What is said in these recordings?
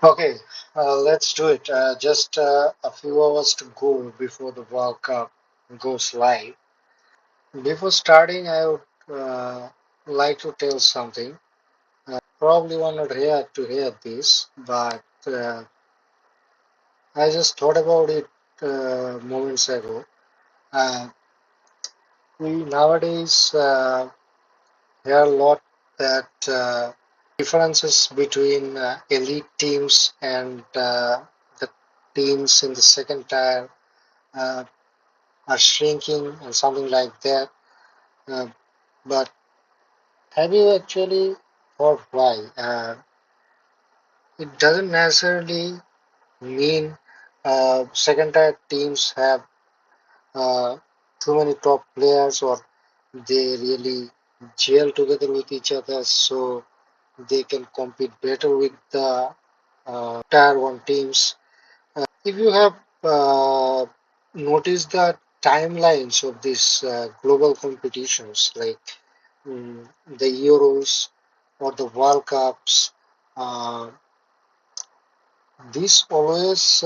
Okay, let's do it. Just a few hours to go before the World Cup goes live. Before starting, I would like to tell something. Probably one not here to hear this, but I just thought about it moments ago. Uh, we nowadays hear a lot that differences between elite teams and the teams in the second tier. Uh, are shrinking and something like that. Uh, but have you actually thought why? It doesn't necessarily mean second tier teams have uh, too many top players or they really gel together with each other so they can compete better with the tier one teams. If you have noticed the timelines of these global competitions like the Euros or the World Cups. Uh, these always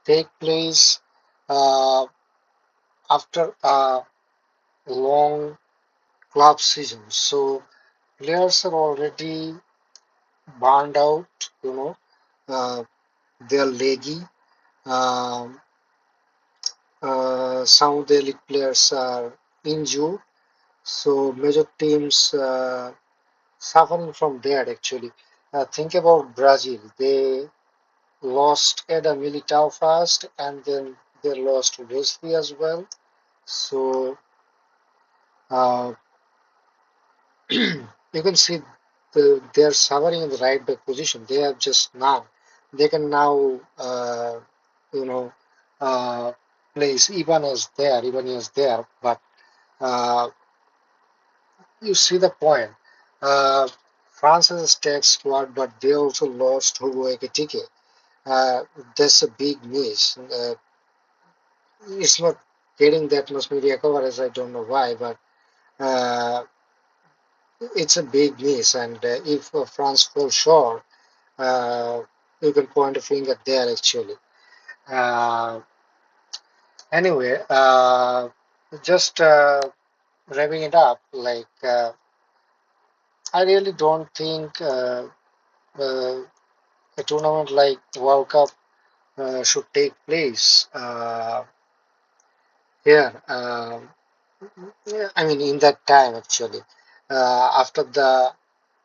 take place uh, after a long club season. So players are already burned out, they're leggy. Um, some of the elite players are injured. So major teams suffering from that actually. Think about Brazil. They lost Eda Militao first, and then they lost Wesley as well. So uh, you can see they're suffering in the right back position. They have just none. They can now, you know, uh, place Ibanez there. Ibanez there, but uh, you see the point. Uh, France has a stacked squad, but they also lost Hugo Ekitike. Uh, that's a big miss. It's not getting that much media coverage. I don't know why, but uh, it's a big miss. And if France falls short, uh, you can point a finger there actually. Uh, anyway, just wrapping it up, I really don't think uh, a tournament like World Cup should take place here. Yeah, I mean, in that time actually, after the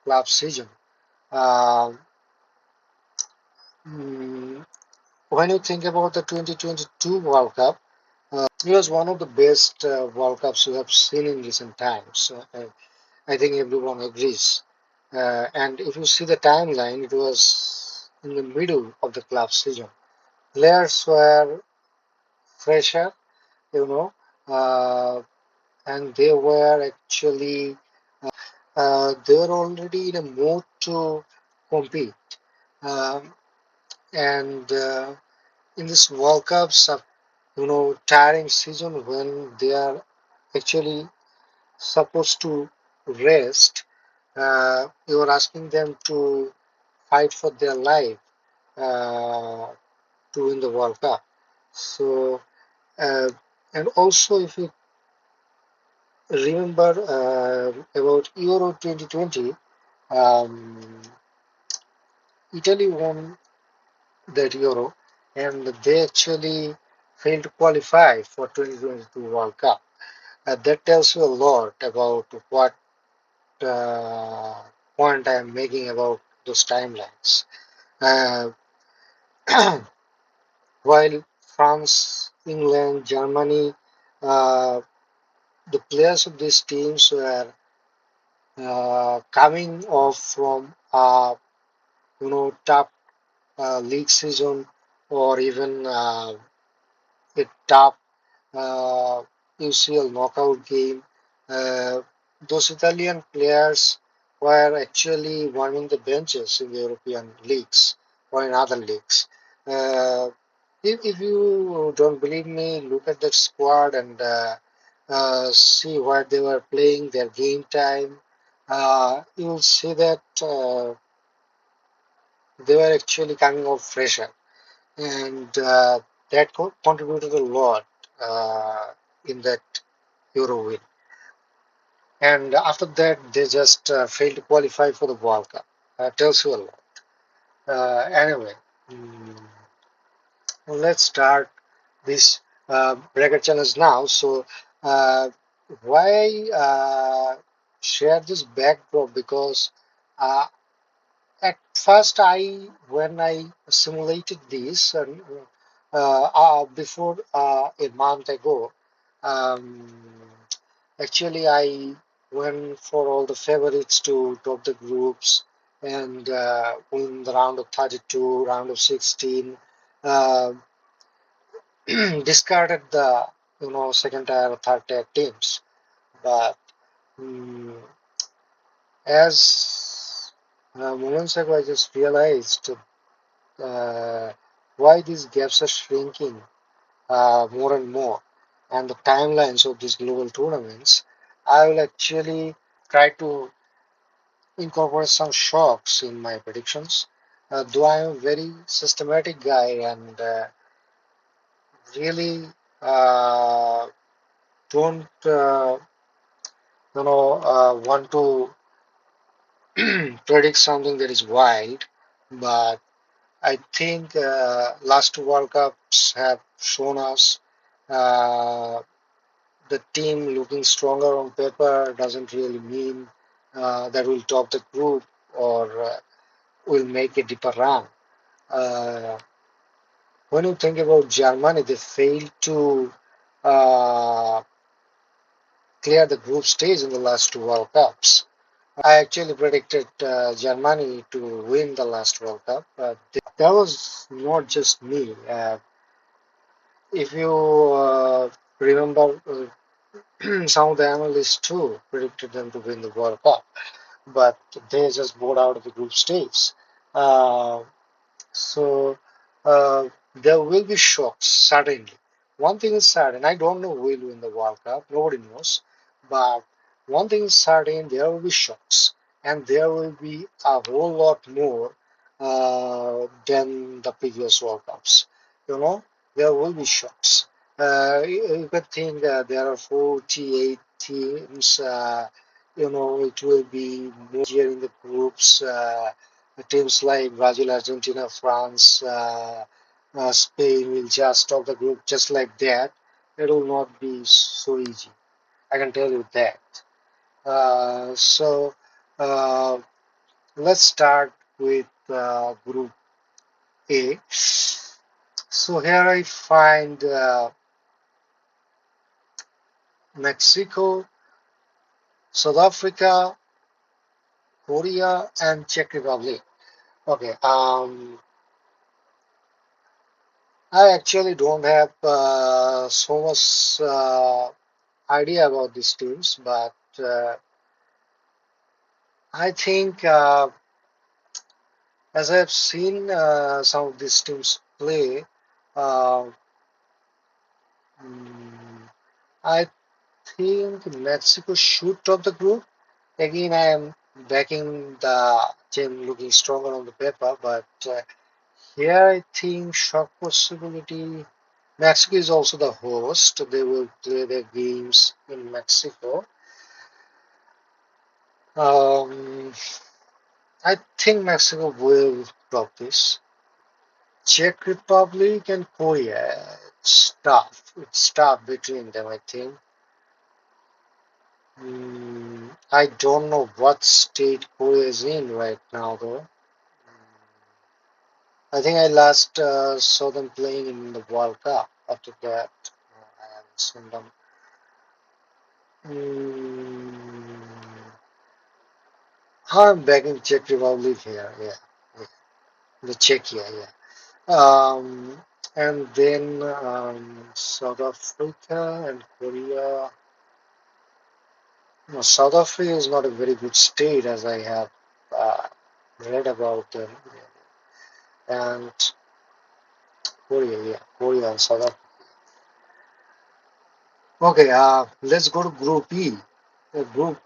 club season. Um, mm, when you think about the 2022 World Cup, it was one of the best World Cups we have seen in recent times. I think everyone agrees. And if you see the timeline, it was in the middle of the club season. Players were fresher, you know, uh, and they were actually they were already in a mood to compete. Um, and in this World Cups, tiring season when they are actually supposed to rest, you are asking them to fight for their life uh, to win the World Cup. So, uh, and also if you remember about Euro 2020, um, Italy won that Euro, and they actually failed to qualify for 2022 World Cup. That tells you a lot about what uh, point I am making about those timelines. Uh, while France, England, Germany, uh, the players of these teams were coming off from top league season or even a top UCL knockout game. Uh, those Italian players were actually warming the benches in the European leagues or in other leagues. Uh, if you don't believe me, look at that squad and see where they were playing, their game time. You'll see that They were actually coming off fresher, and that contributed a lot in that Euro win. And after that, they just failed to qualify for the World Cup. Tells you a lot. Anyway, mm, let's start this bracket challenge now. So, uh, why share this backdrop? Because uh, at first, when I simulated this before a month ago, um, actually I went for all the favorites to top the groups and win the round of 32, round of 16. Uh, discarded the second tier or third tier teams, but mm as moments ago, I just realized uh, why these gaps are shrinking more and more, and the timelines of these global tournaments. I will actually try to incorporate some shocks in my predictions. Though I am a very systematic guy and really don't want to predict something that is wild, but I think last two World Cups have shown us uh, the team looking stronger on paper doesn't really mean that will top the group or will make a deeper run. Uh, when you think about Germany, they failed to uh, clear the group stage in the last two World Cups. I actually predicted Germany to win the last World Cup. That was not just me. If you remember, some of the analysts too predicted them to win the World Cup, but they just got out of the group stage. Uh, so there will be shocks, certainly. One thing is certain, I don't know who will win the World Cup, nobody knows. But one thing is certain, there will be shocks, and there will be a whole lot more than the previous World Cups. You know, there will be shocks. You could think there are 48 teams. It will be more easier in the groups. Teams like Brazil, Argentina, France, Spain will just top the group just like that. It will not be so easy. I can tell you that. So uh, let's start with Group A. So here I find Mexico, South Africa, Korea, and Czech Republic. Okay. I actually don't have so much idea about these teams, but I think as I've seen some of these teams play, uh, mm, I think Mexico should top the group. Again, I am backing the team looking stronger on the paper, but here I think shock possibility. Mexico is also the host. They will play their games in Mexico. Um, I think Mexico will drop this. Czech Republic and Korea. It's tough. It's tough between them, I think. I don't know what state Korea is in right now, though. I think I last saw them playing in the World Cup. After that, I haven't seen them. Mm, I'm backing Czech Republic here. Yeah, yeah. The Czechia. Yeah. And then South Africa and Korea. No, South Africa is not a very good state, as I have uh, read about them. And Korea, yeah, Korea and South Africa. Okay, let's go to Group E. Group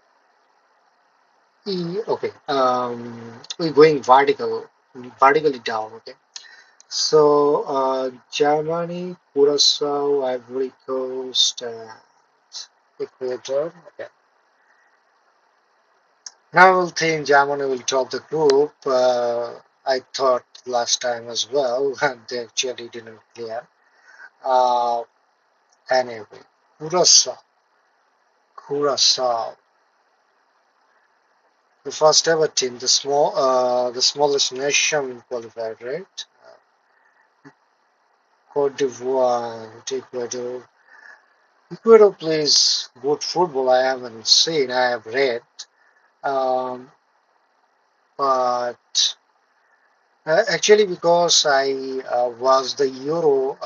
E, okay. We're going vertical. vertically down. Okay. So Germany, Curacao, Ivory Coast, and Ecuador. Okay. Now I will think Germany will top the group. I thought last time as well, and they actually didn't clear. Uh, anyway, Curacao, Curacao, the first ever team, the smallest nation qualified, right? Cote d'Ivoire and Ecuador. Ecuador plays good football. I haven't seen. I have read, um, but actually because I was the Euro,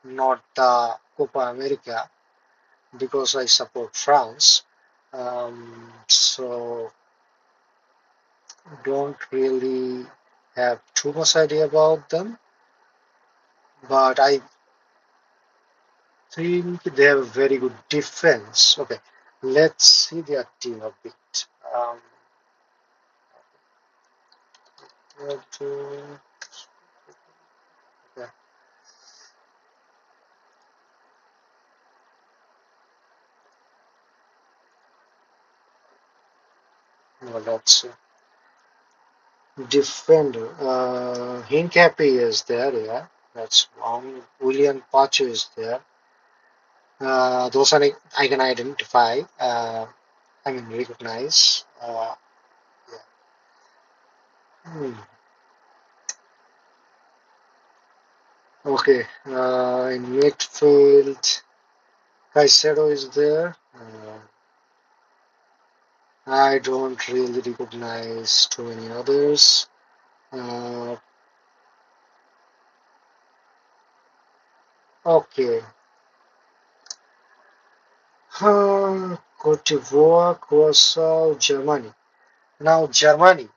not the Copa America, because I support France. So don't really have too much idea about them, but I think they have a very good defense. Okay, let's see their team a bit. Um, okay, well, let's see. Defender. Hincapi is there, yeah. That's one. William Pacho is there. Those are I can identify. I mean recognize. Yeah. Hmm. Okay. In midfield, Caicedo is there. I don't really recognize too many others. Uh, okay. Cote d'Ivoire, Curacao, Germany. Now Germany,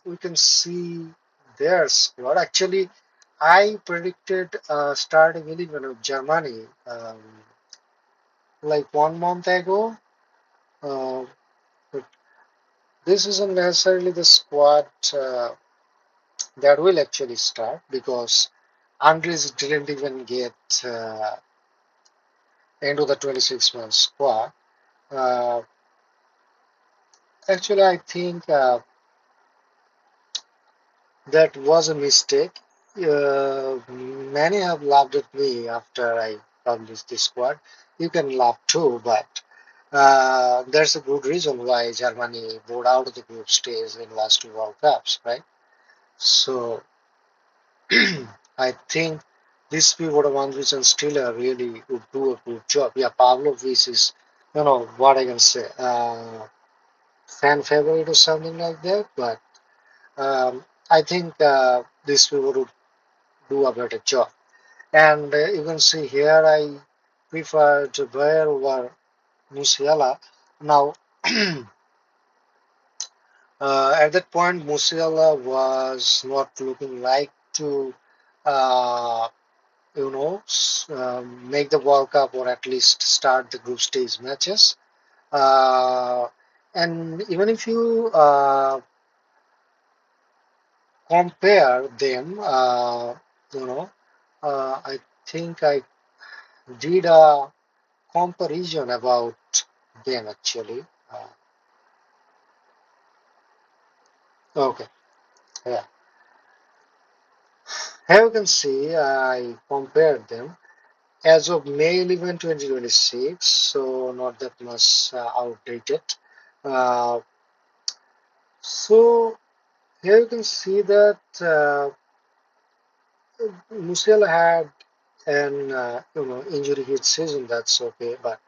we can see their squad. Actually, I predicted starting 11 of Germany like 1 month ago. Uh, but this isn't necessarily the squad that will actually start because Andres didn't even get into the 26-man squad. Uh, actually, I think that was a mistake. Many have laughed at me after I published this squad. You can laugh too, but there's a good reason why Germany bowed out of the group stage in last two World Cups, right? So I think this pivot of Andrich and Stiller really would do a good job. Yeah, Pavlovic is, what I can say, fan favorite or something like that, but I think this pivot would do a better job. And you can see here I prefer Javier over Musiala. Now, at that point, Musiala was not looking like to, uh, make the World Cup or at least start the group stage matches. Uh, and even if you compare them, you know, I think I did a comparison about them actually. Okay, yeah. Here you can see I compared them as of May 11, 2026, so not that much outdated. Uh, so here you can see that Musiala had an injury hit season. That's okay, but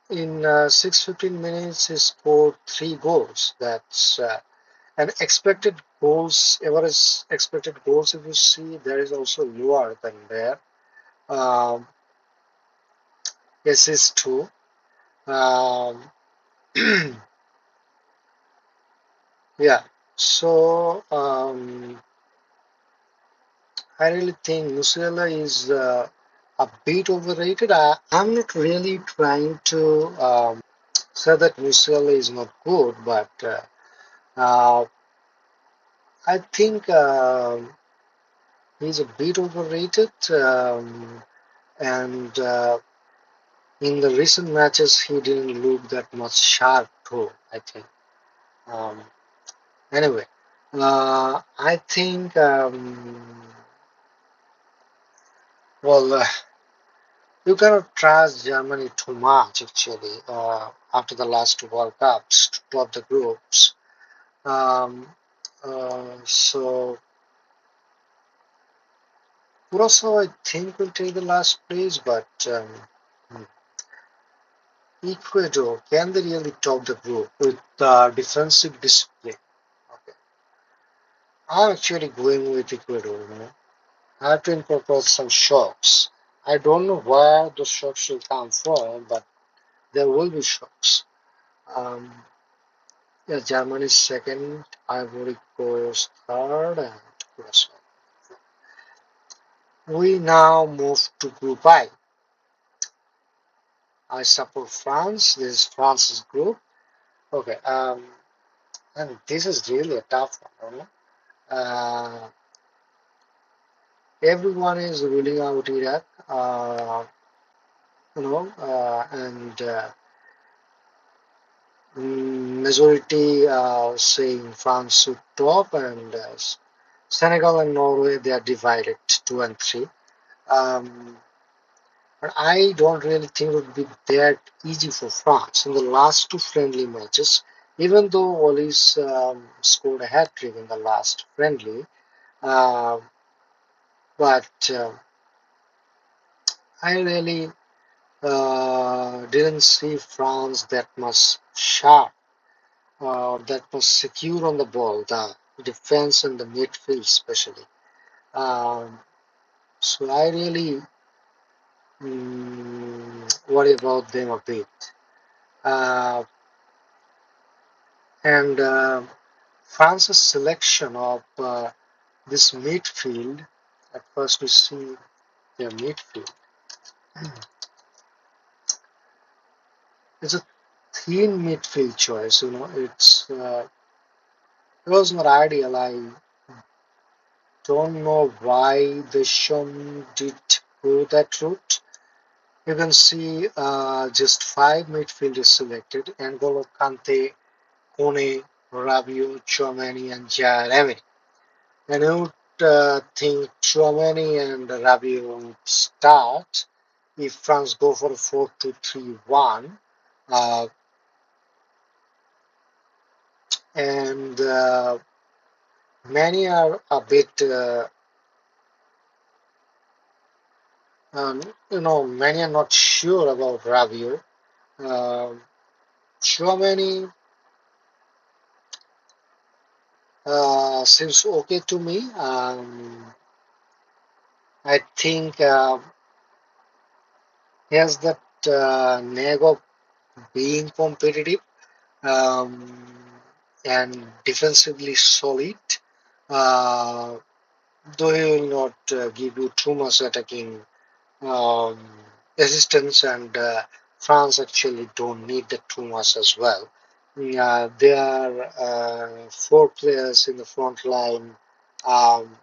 in 615 minutes he scored 3 goals. That's and expected goals, average expected goals, if you see, there is also lower than there. Um, assist too. Um, yeah. So I really think Musiala is a bit overrated. I'm not really trying to say that Musiala is not good, but uh, I think he's a bit overrated, and in the recent matches he didn't look that much sharp too. I think. Um, anyway, I think well. You cannot trust Germany too much, actually, after the last two World Cups to top the groups. Um, so, Curacao, I think, will take the last place, but Ecuador, can they really top the group with defensive discipline? Okay. I'm actually going with Ecuador. I have to incorporate some shocks. I don't know where those shocks will come from, but there will be shocks. Um, Yeah, Germany is second, Ivory Coast third, and Curacao. We now move to Group I. I support France. This is France's group. Okay, and this is really a tough one. Everyone is ruling out Iraq, and majority saying France should top, and Senegal and Norway they are divided two and three. Um, But I don't really think it would be that easy for France in the last two friendly matches. Even though Wallis scored a hat trick in the last friendly, uh, but I really didn't see France that much sharp, that much secure on the ball, the defense and the midfield especially. Um, so I really worry about them a bit. Uh, and France's selection of this midfield, at first we see their midfield, it's a thin midfield choice. It was not ideal. I don't know why the Shum did go that route. You can see just five midfielders selected: N'Golo Kante, Kone, Rabiot, Chouameni, and Jeremy. And I would think Chouameni and Rabiot would start if France go for a 4-2-3-1. Uh, and many are a bit, many are not sure about Rabiot. Uh, Chouameni seems okay to me. I think he has that knack of being competitive, um, and defensively solid. Uh, though he will not give you too much attacking um, assistance, and France actually don't need that too much as well. There are four players in the front line, um,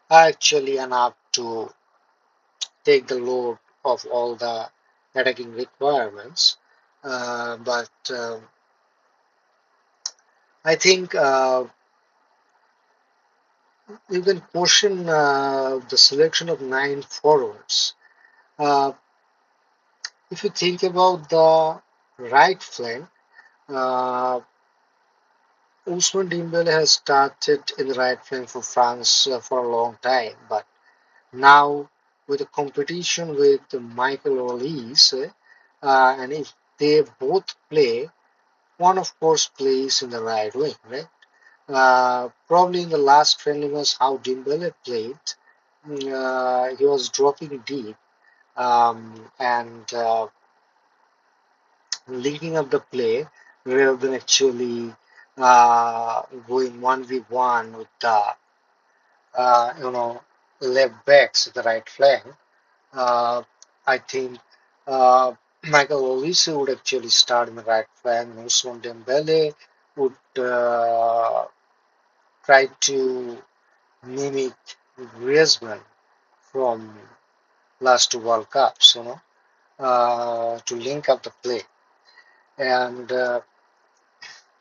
are actually enough to take the load of all the attacking requirements. But I think you can question the selection of nine forwards. Uh, if you think about the right flank, uh, Ousmane Dembele has started in the right flank for France for a long time, but now with the competition with Michael Olise, and if they both play, one of course plays in the right wing, right? Probably in the last friendly match, how Dembele played, he was dropping deep, and linking up the play rather than actually going 1v1 with the uh, you know left backs at the right flank. Uh, I think Michael Olise would actually start in the right flank. Ousmane Dembele would tried to mimic Griezmann from last two World Cups, to link up the play. And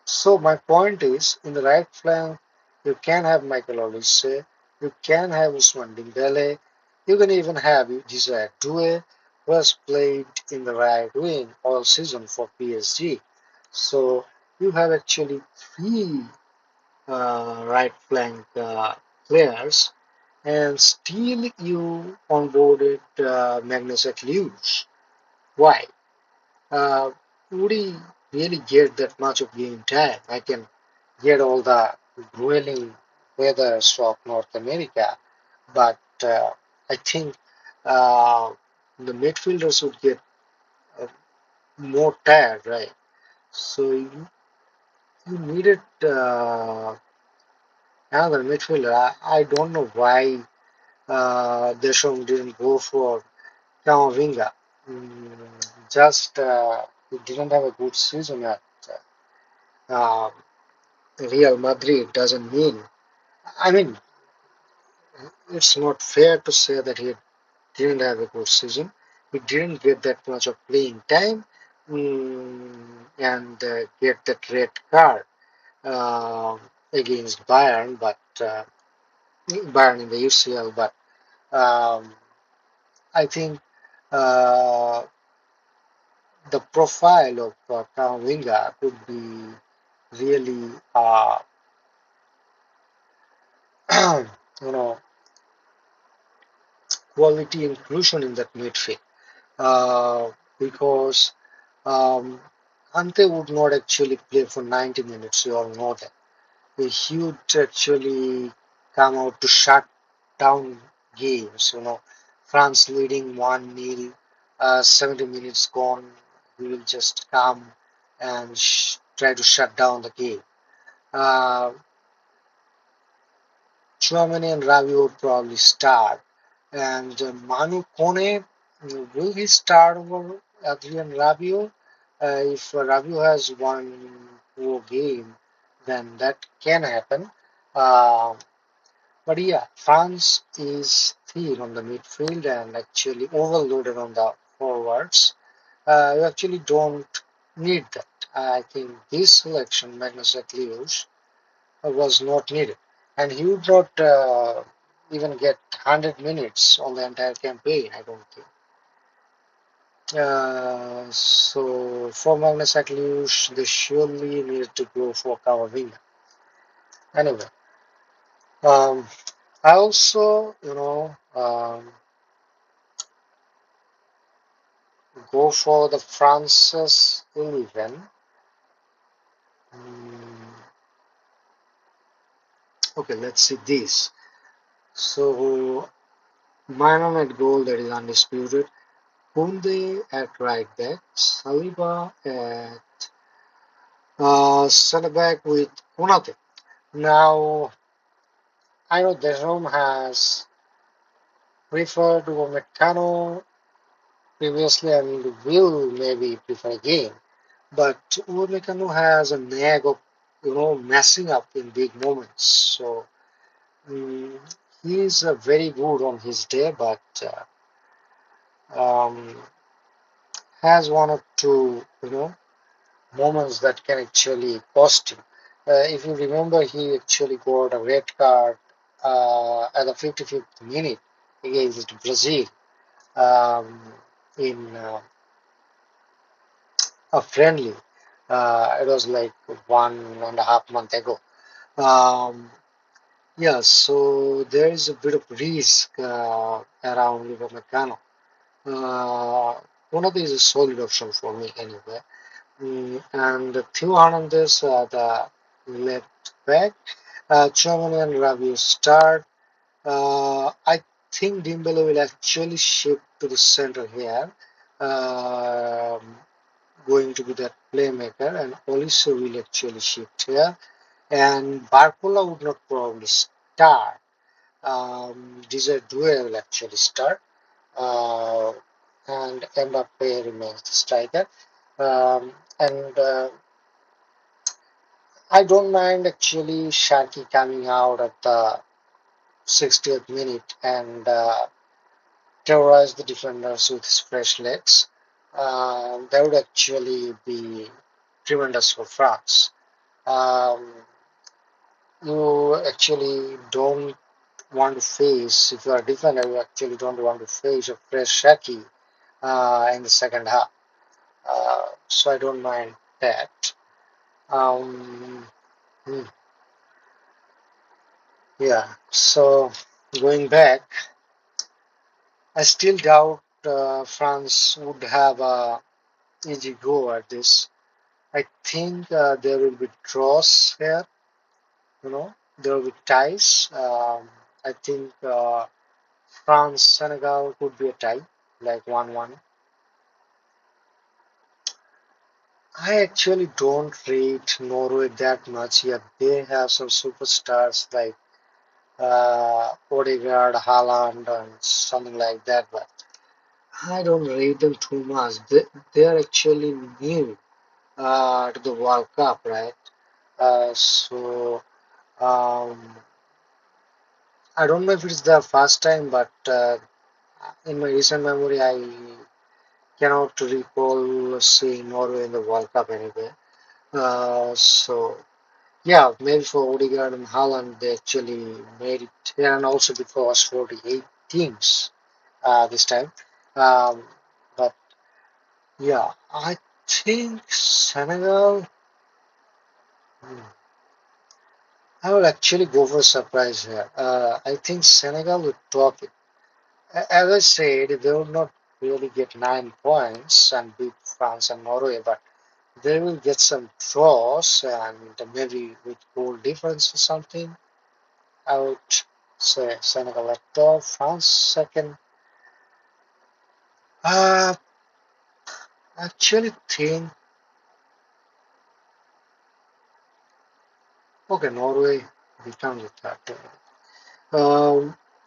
so my point is, in the right flank, you can have Michael Olise, you can have Usman Dembele, you can even have Desire Doué, who has played in the right wing all season for PSG. So you have actually three right flank players, and still you onboarded Magnus Akluse. Why? Uh, would he really get that much of game time? I can get all the grueling weathers of North America, but I think uh, the midfielders would get uh, more tired, right? So you needed another midfielder. I don't know why Deschamps didn't go for Camavinga. Just he didn't have a good season at uh, Real Madrid. Doesn't mean. I mean, it's not fair to say that he didn't have a good season. He didn't get that much of playing time and get that red card uh, against Bayern, but Bayern in the UCL. But um, I think uh, the profile of Kamavinga could be really, you know, quality inclusion in that midfield because um, Ante would not actually play for 90 minutes. You all know that. He would actually come out to shut down games. France leading 1-0, 70 minutes gone. He will just come and try to shut down the game. Uh, Chouameni and Rabiot would probably start. And Manu Kone, will he start over Adrian Rabiot? If Rabiot has one poor game, then that can happen. Uh, but yeah, France is thin on the midfield and actually overloaded on the forwards. You actually don't need that. I think this selection, Magnus Akluse, was not needed. And he would not even get 100 minutes on the entire campaign, I don't think. So for Magnus Akluse, they surely need to go for Kamavinga. Anyway, um, I also, go for the Francis 11. Mm, okay, let's see this. So, Myron at goal, that is undisputed. Koundé at right back, Saliba at center back with Konate. Now, I know Deschamps has preferred Upamecano previously and will maybe prefer again, but Upamecano has a knack of messing up in big moments. So mm, he is very good on his day, but um, has one or two moments that can actually cost him. If you remember, he actually got a red card at the 55th minute against Brazil um, in a friendly. It was like 1.5 months ago. Um, yeah, so there is a bit of risk around Upamecano. Uh, one of these is a solid option for me anyway. And Theo Hernandez, the left back. Chouameni and Rabiot start. I think Dembele will actually shift to the center here, um, going to be that playmaker, and Olise will actually shift here. And Barcola would not probably start. Desire Doué will actually start. Uh, and Mbappe remains the striker. And I don't mind actually Shaki coming out at the 60th minute and terrorize the defenders with his fresh legs. That would actually be tremendous for France. Um, you actually don't want to face, if you are a defender, you actually don't want to face a fresh Shaki in the second half. So I don't mind that. Um, hmm, yeah, so going back, I still doubt France would have a easy go at this. I think there will be draws here, there will be ties. I think France Senegal could be a tie, like 1-1. I actually don't rate Norway that much yet. They have some superstars like Odegaard, Haaland, and something like that, but I don't rate them too much. They are actually new to the World Cup, right? So um, I don't know if it's the first time, but in my recent memory, I cannot recall seeing Norway in the World Cup anyway. So yeah, maybe for Odegaard and Haaland, they actually made it here, and also because 48 teams this time. Um, but yeah, I think Senegal. hmm, I will actually go for a surprise here. I think Senegal will top it. As I said, they will not really get 9 points and beat France and Norway, but they will get some draws and maybe with goal difference or something. I would say Senegal at top, France second. Uh, actually think, okay, Norway becomes the third.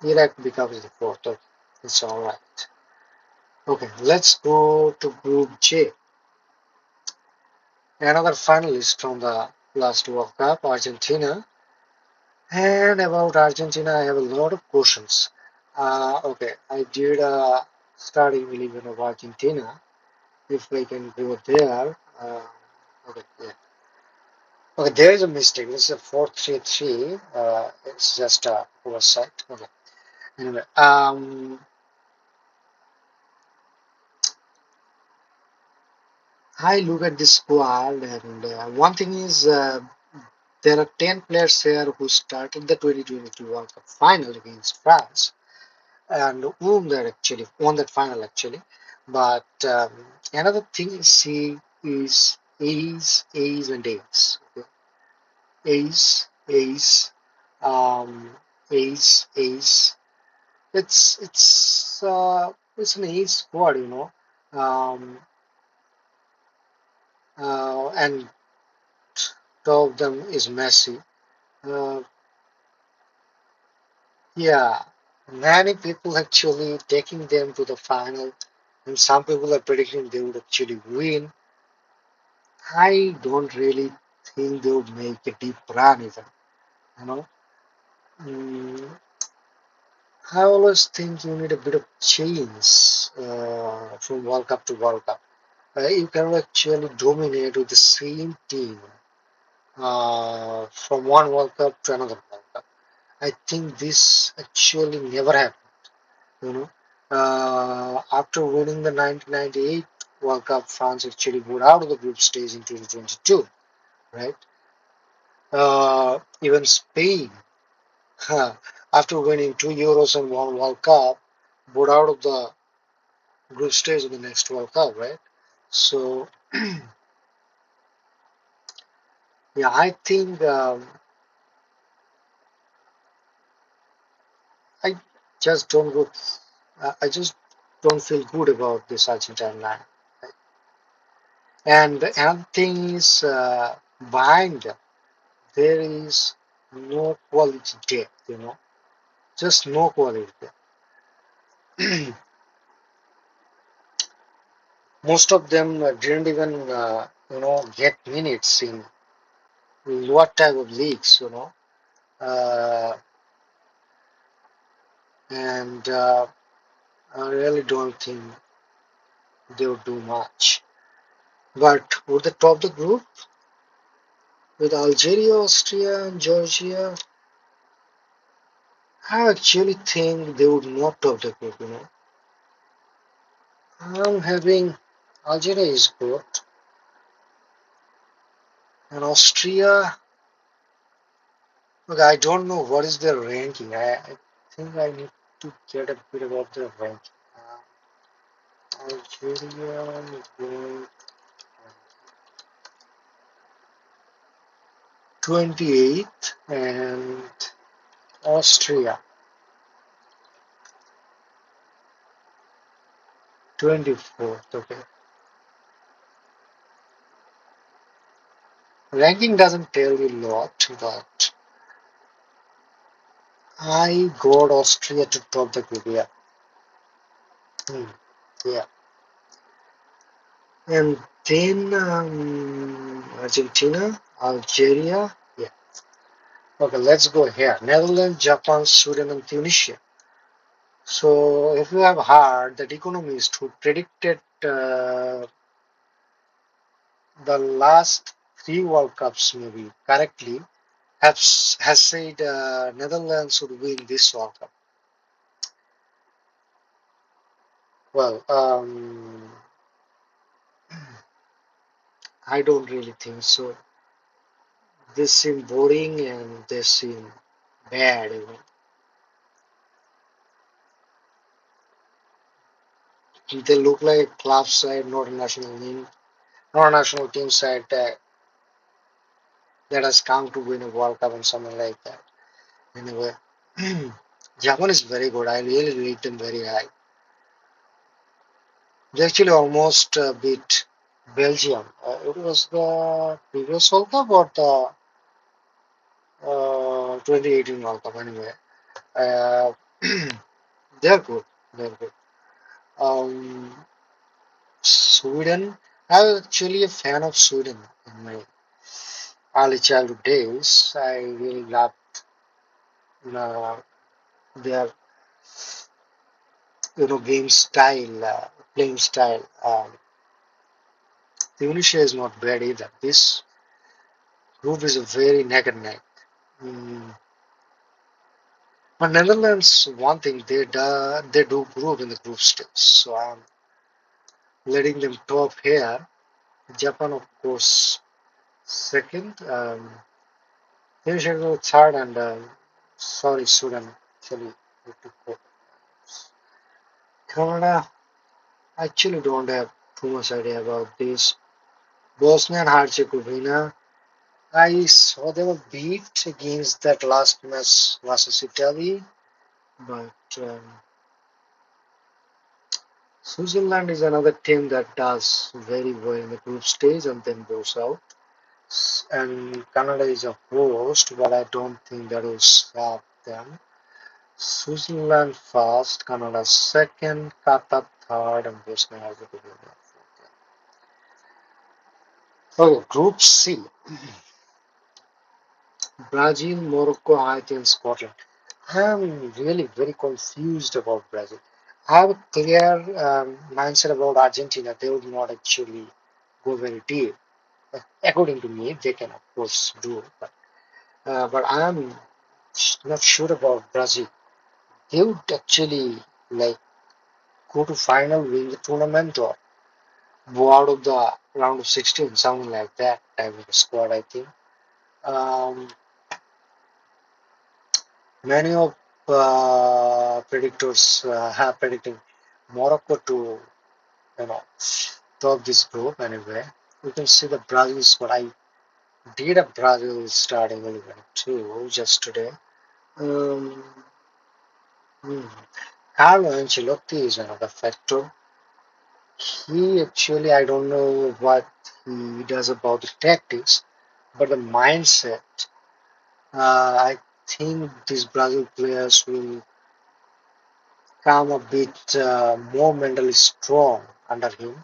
Iraq becomes the fourth. Okay, it's all right. Okay, let's go to Group J. Another finalist from the last World Cup, Argentina. And about Argentina, I have a lot of questions. Okay, I did a starting 11 of Argentina. If I can go there. Okay, yeah. Okay, there is a mistake. This is a 4-3-3. It's just a oversight. Okay. Anyway, I look at this squad, and one thing is there are 10 players here who started the 2022 World Cup final against France and whom they actually won that final actually. But another thing is see is A's and A's. Okay? A's, um, A's. It's an A's squad, um, and two of them is Messi. Uh, yeah, many people actually taking them to the final, and some people are predicting they would actually win. I don't really think they would make a deep run even. You know, mm, I always think you need a bit of change from World Cup to World Cup. You cannot actually dominate with the same team from one World Cup to another World Cup. I think this actually never happened. You know, after winning the 1998 World Cup, France actually moved out of the group stage in 2022, right? Even Spain, after winning 2 Euros and one World Cup, moved out of the group stage in the next World Cup, right? So, yeah, I think I just don't go. I just don't feel good about this Argentine line. And another thing is behind them, there is no quality depth, just no quality depth. Most of them didn't even, get minutes in. what type of leagues, uh, and I really don't think they would do much. But would they top the group with Algeria, Austria, and Georgia? I actually think they would not top the group. I'm having Algeria is good, and Austria. Look, I don't know what is their ranking. I think I need to get a bit about their ranking. Algeria is going 28th, and Austria 24th. Okay, ranking doesn't tell you a lot, but I got Austria to top the group. Yeah. Hmm. Yeah. And then Argentina, Algeria. Yeah. Okay, let's go here. Netherlands, Japan, Sweden, and Tunisia. So, if you have heard that economist who predicted the last three World Cups, maybe correctly, has said Netherlands would win this World Cup. Well, I don't really think so. They seem boring and they seem bad even. They look like a club side, not a national team, not a national team side that has come to win a World Cup and something like that. Anyway, Japan is very good. I really rate them very high. They actually almost beat Belgium. It was the previous World Cup or the 2018 World Cup anyway. Uh, they're good. They're good. Um, Sweden. I was actually a fan of Sweden in my early childhood days. I really loved uh, their game style, playing style. Tunisia is not bad either. This group is a very neck and neck. Mm. But Netherlands, one thing they do group in the group stage, so I'm letting them top here. Japan, of course, second. Tunisia go third, and sorry, Sudan actually we took fourth. Canada, I actually don't have too much idea about this. Bosnia and Herzegovina, I saw them beat against that last match versus Italy, but Switzerland is another team that does very well in the group stage and then goes out. And Canada is a host, but I don't think that will stop them. Switzerland first, Canada second, Qatar third, and Bosnia and Herzegovina fourth. Okay, Group C. Brazil, Morocco, Haiti, and Scotland. I'm really very confused about Brazil. I have a clear mindset about Argentina. They would not actually go very deep. According to me, they can of course do, but I am not sure about Brazil. They would actually like go to final, win the tournament, or go out of the round of 16, something like that type of squad. I think. Um, Many of predictors have predicted Morocco to you know top this group anyway. You can see the Brazil squad. I did a Brazil starting 11 too just today. Um, hmm. Carlo Ancelotti is another factor. He actually, I don't know what he does about the tactics, but the mindset. I think these Brazil players will come a bit more mentally strong under him.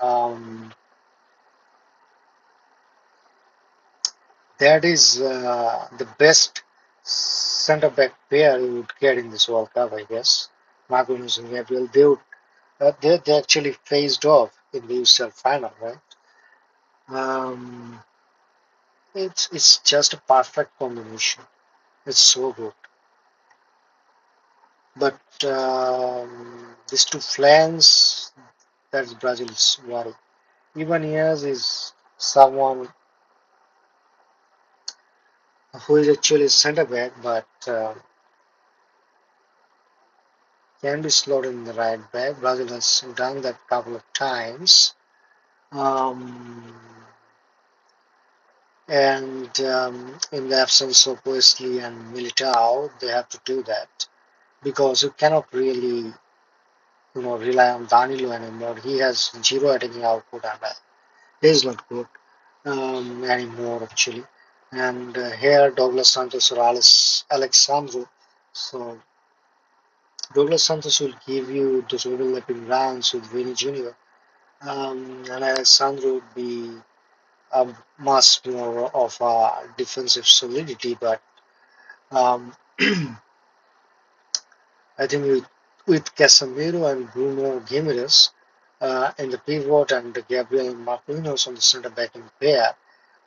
Um, that is the best centre back pair you would get in this World Cup, I guess. Marquinhos and Gabriel, they actually faced off in the UCL final, right? Um, it's just a perfect combination. It's so good. But these two flanks, that's Brazil's worry. Even Ias is someone who is actually a centre back, but can be slotted in the right back. Brazil has done that a couple of times. Um, and in the absence of Wesley and Militao, they have to do that because you cannot really, rely on Danilo anymore. He has zero attacking output and he is not good anymore actually. And here Douglas Santos or Alexandro. So Douglas Santos will give you those overlapping runs with Vinny Jr. And Alessandro would be much more of a defensive solidity, but um, I think with Casemiro and Bruno Guimaraes in the pivot and Gabriel Marquinhos on the centre backing pair,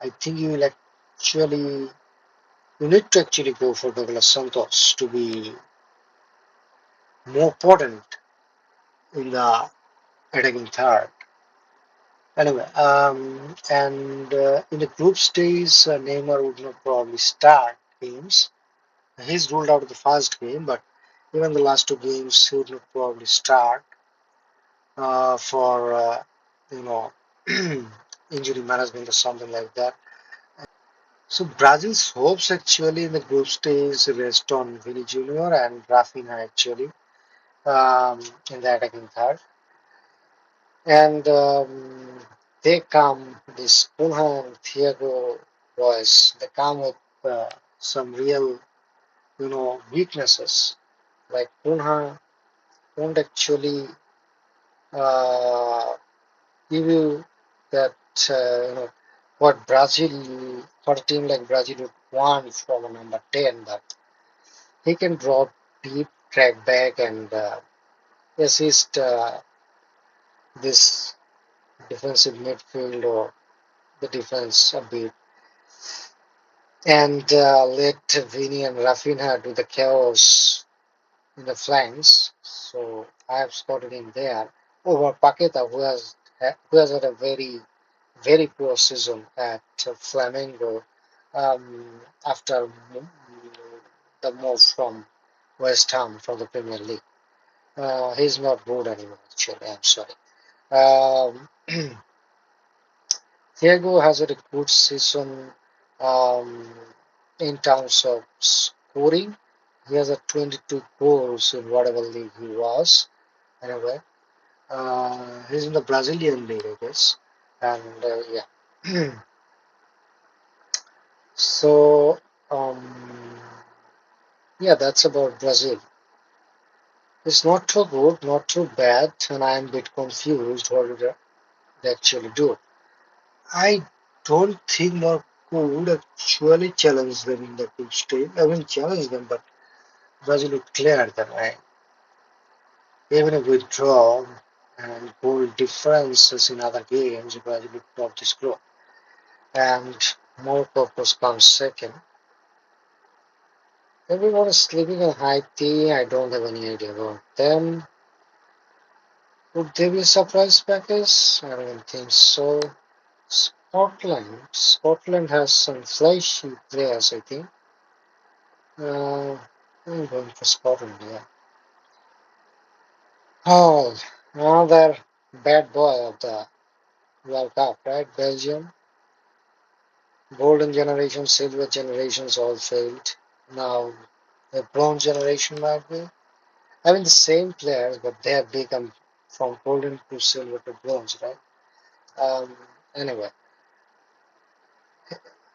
I think you need to actually go for Douglas Santos to be more potent in the attacking third. Anyway, and in the group stage, Neymar would not probably start games. He's ruled out of the first game, but even the last two games, he would not probably start for you know injury management or something like that. So Brazil's hopes actually in the group stage rest on Vini Jr. and Rafinha actually in the attacking third, and they come this Cunha and Thiago boys. They come with some real weaknesses like Cunha won't actually uh, give you that what Brazil for a team like Brazil would want from a number 10, but he can drop deep, track back, and assist this defensive midfield or the defense a bit, and let Vini and Rafinha do the chaos in the flanks. So I have spotted him there over Paqueta, who has had a very poor season at Flamengo after the move from West Ham from the Premier League. He's not good anymore, actually. I'm sorry. Um, Thiago has had a good season um, in terms of scoring. He has a 22 goals in whatever league he was. Anyway, he's in the Brazilian league, I guess. And yeah. So, yeah, that's about Brazil. It's not too good, not too bad, and I'm a bit confused what did they actually do. I don't think Morocco would actually challenge them in the group stage. I mean, challenge them, but Brazil would clear them. Right? Even if we draw and goal differences in other games, Brazil would top this group. And Morocco, of course, comes second. Everyone is sleeping on Haiti. I don't have any idea about them. Would they be a surprise package? I don't think so. Scotland has some flashy players, I think. Uh, I'm going for Scotland, yeah. Oh, another bad boy of the World Cup, right? Belgium. Golden generation, silver generations all failed. Now, the bronze generation might be. I mean, the same players, but they have become from golden to silver to bronze, right? Um, anyway,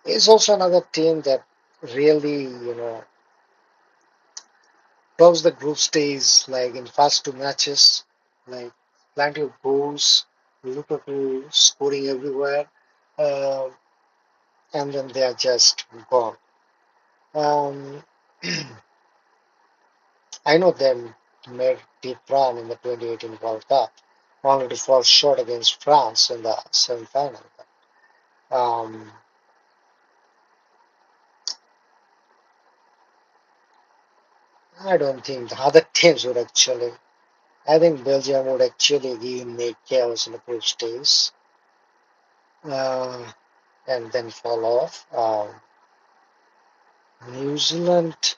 it's also another team that really, tops the group stage, like in first two matches, like plenty of goals, Lukaku scoring everywhere. Uh, and then they are just gone. Um, I know them made deep run in the 2018 World Cup, only to fall short against France in the semifinal. Um, I don't think the other teams would actually. I think Belgium would actually make chaos in the group stage uh, and then fall off. New Zealand.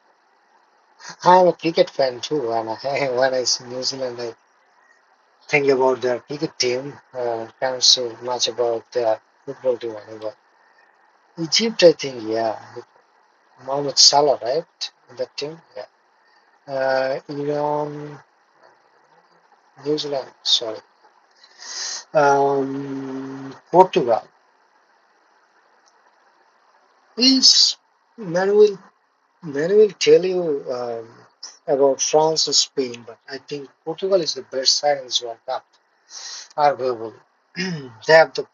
I'm a cricket fan too, and when I see New Zealand, I think about their cricket team. Can't say much about their football team anymore. Egypt, I think, yeah. Mohamed Salah, right? In that team, yeah. Iran, New Zealand, sorry. Portugal. Is Manuel Manuel tell you about France and Spain, but I think Portugal is the best side in this World Cup, arguably. They have the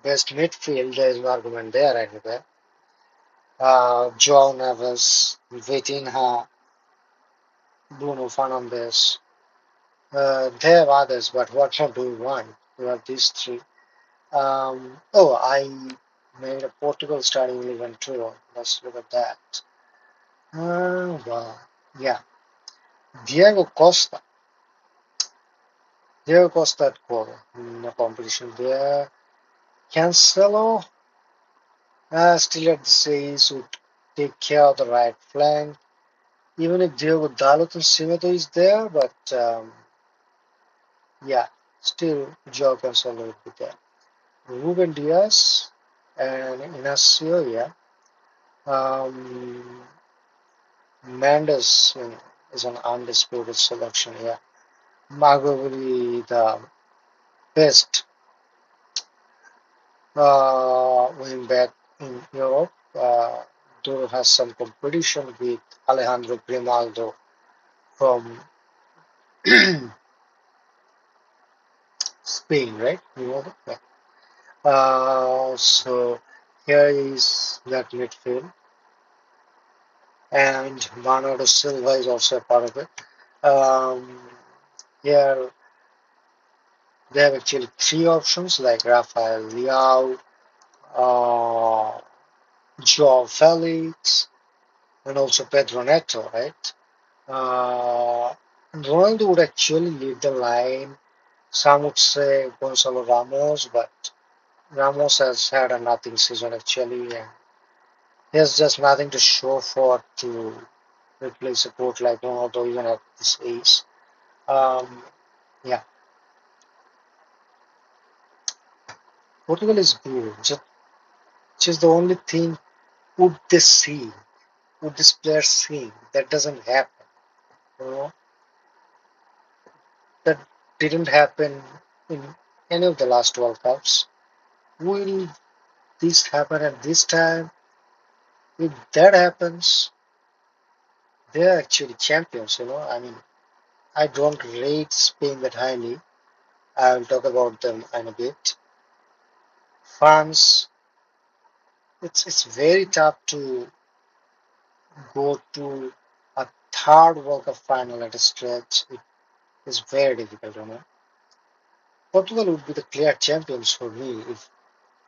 best midfield. There is no argument there anyway. João Neves, Vitinha, Bruno Fernandes. They have others, but what more do we want? We have these three. I made a Portugal starting 11 too. Let's look at that. Wow. Yeah. Diego Costa. Diego Costa at goal in the competition there. Cancelo, still at the stage, would take care of the right flank. Even if Diego Dalot and Semedo is there, but yeah, still Joao Cancelo would be there. Ruben Diaz and Inacio, yeah. Um, Mendes is an undisputed selection, yeah. Arguably the best wing back in Europe. Duro has some competition with Alejandro Grimaldo from Spain, right? You know that? Yeah. So here is that midfield, and Bernardo Silva is also a part of it. Um, here they have actually three options like Rafael Leao, uh, Joao Felix, and also Pedro Neto, right? Ronaldo would actually lead the line. Some would say Gonzalo Ramos, but Ramos has had a nothing season actually, and he has just nothing to show for to replace a coach like Ronaldo even at this age. Um, yeah, Portugal is good. Just the only thing would they see, would this player see? That doesn't happen. You know, that didn't happen in any of the last World Cups. Will this happen at this time? If that happens, they're actually champions, you know. I mean, I don't rate Spain that highly. I'll talk about them in a bit. France, it's very tough to go to a third World Cup final at a stretch. It is very difficult, you know. Portugal would be the clear champions for me if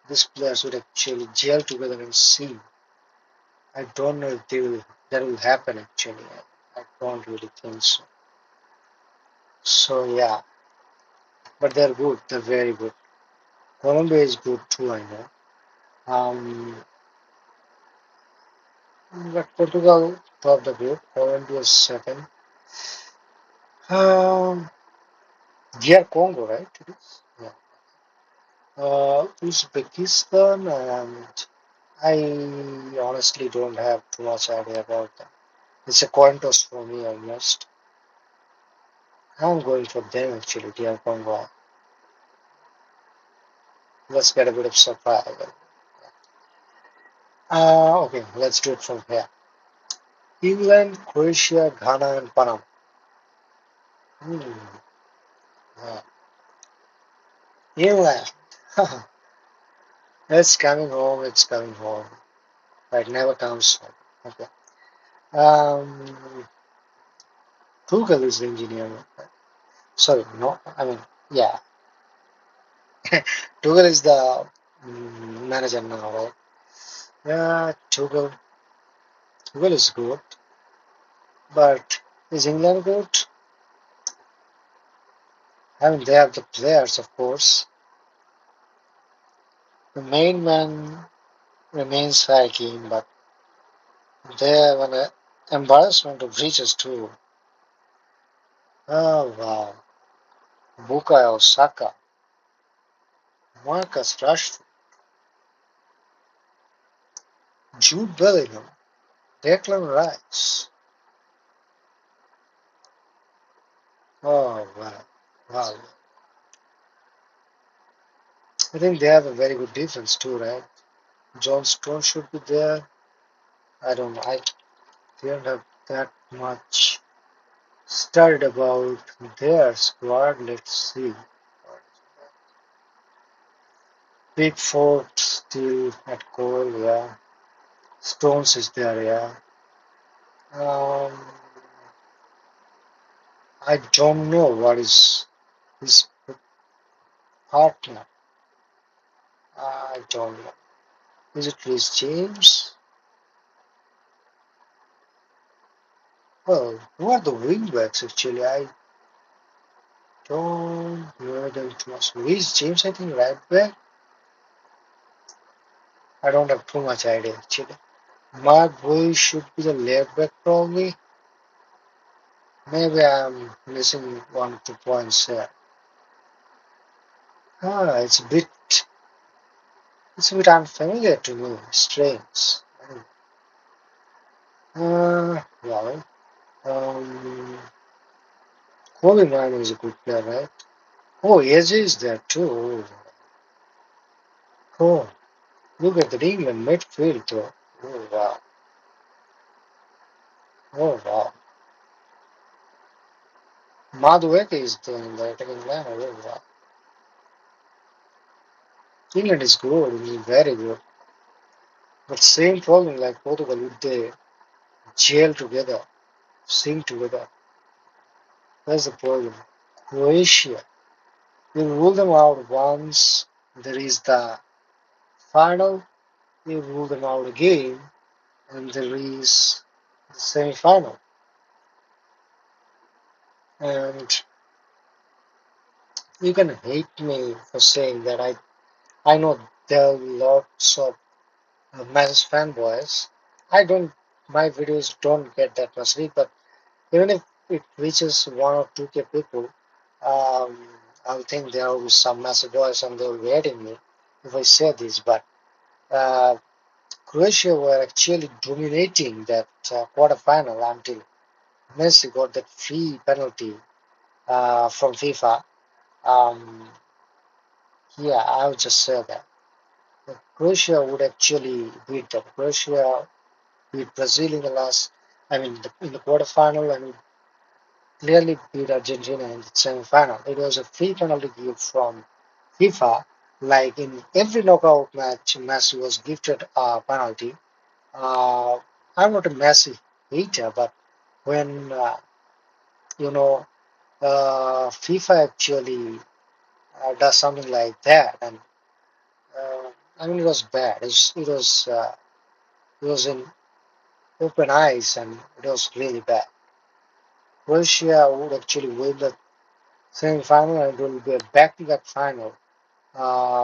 these players would actually gel together and see. I don't know if that will happen actually. I don't really think so. So yeah, but they're good. They're very good. Colombia is good too, I know. Um, but Portugal top the group. Colombia is second. Um, DR Congo, right? It is. Yeah. Uzbekistan, and I honestly don't have too much idea about them. It's a coin toss for me almost. I'm going for them actually, DR Congo. Let's get a bit of surprise. Okay, let's do it from here. England, Croatia, Ghana, and Panama. Hmm. Yeah. England. It's coming home, it's coming home. But it never comes home. Okay. Um, Google is the engineer. Sorry, no, I mean, yeah. Google is the manager now, right? Yeah, Google is good. But is England good? I mean, they have the players, of course. The main man remains Hakim, but they have an embarrassment of riches too. Oh wow. Bukayo Saka, Marcus Rashford, Jude Bellingham, Declan Rice. Oh wow. Wow. I think they have a very good defense too, right? John Stone should be there. I don't know. I didn't have that much studied about their squad. Let's see. Pickford still at goal, yeah. Stones is there, yeah. Um, I don't know what is his partner. I don't know. Is it Chris James? Well, who are the wingbacks actually? I don't know them too much. Reece James, I think, right back. I don't have too much idea actually. Mark Boy should be the left back probably. Maybe I'm missing 1 or 2 points here. Ah, it's a bit unfamiliar to me. Strange. Well, um, Kobe Bryant is a good player, right? Oh, AJ is there too. Oh, look at the England midfield though. Oh wow. Oh wow. Madueke is there in the attacking line. Oh wow. England is good, very good. But same problem like Portugal with they jail together, sing together. That's the problem. Croatia, you rule them out once there is the final, you rule them out again, and there is the semi-final. And you can hate me for saying that I know there are lots of Manchester fanboys. I don't, my videos don't get that much reach, but even if it reaches 1 or 2K people, um, I think there will be some massive boys and they will be hating me if I say this. But uh, Croatia were actually dominating that quarterfinal until Messi got that free penalty from FIFA. Um, yeah, I would just say that. Croatia would actually beat them. Croatia beat Brazil in the last, I mean, in the quarterfinal, and clearly beat Argentina in the semi-final. It was a free penalty gift from FIFA. Like in every knockout match, Messi was gifted a penalty. Uh, I'm not a Messi hater, but when you know FIFA actually does something like that, and I mean it was bad. It was in open eyes, and it was really bad. Croatia would actually win the semi-final, and it will be a back-to-back final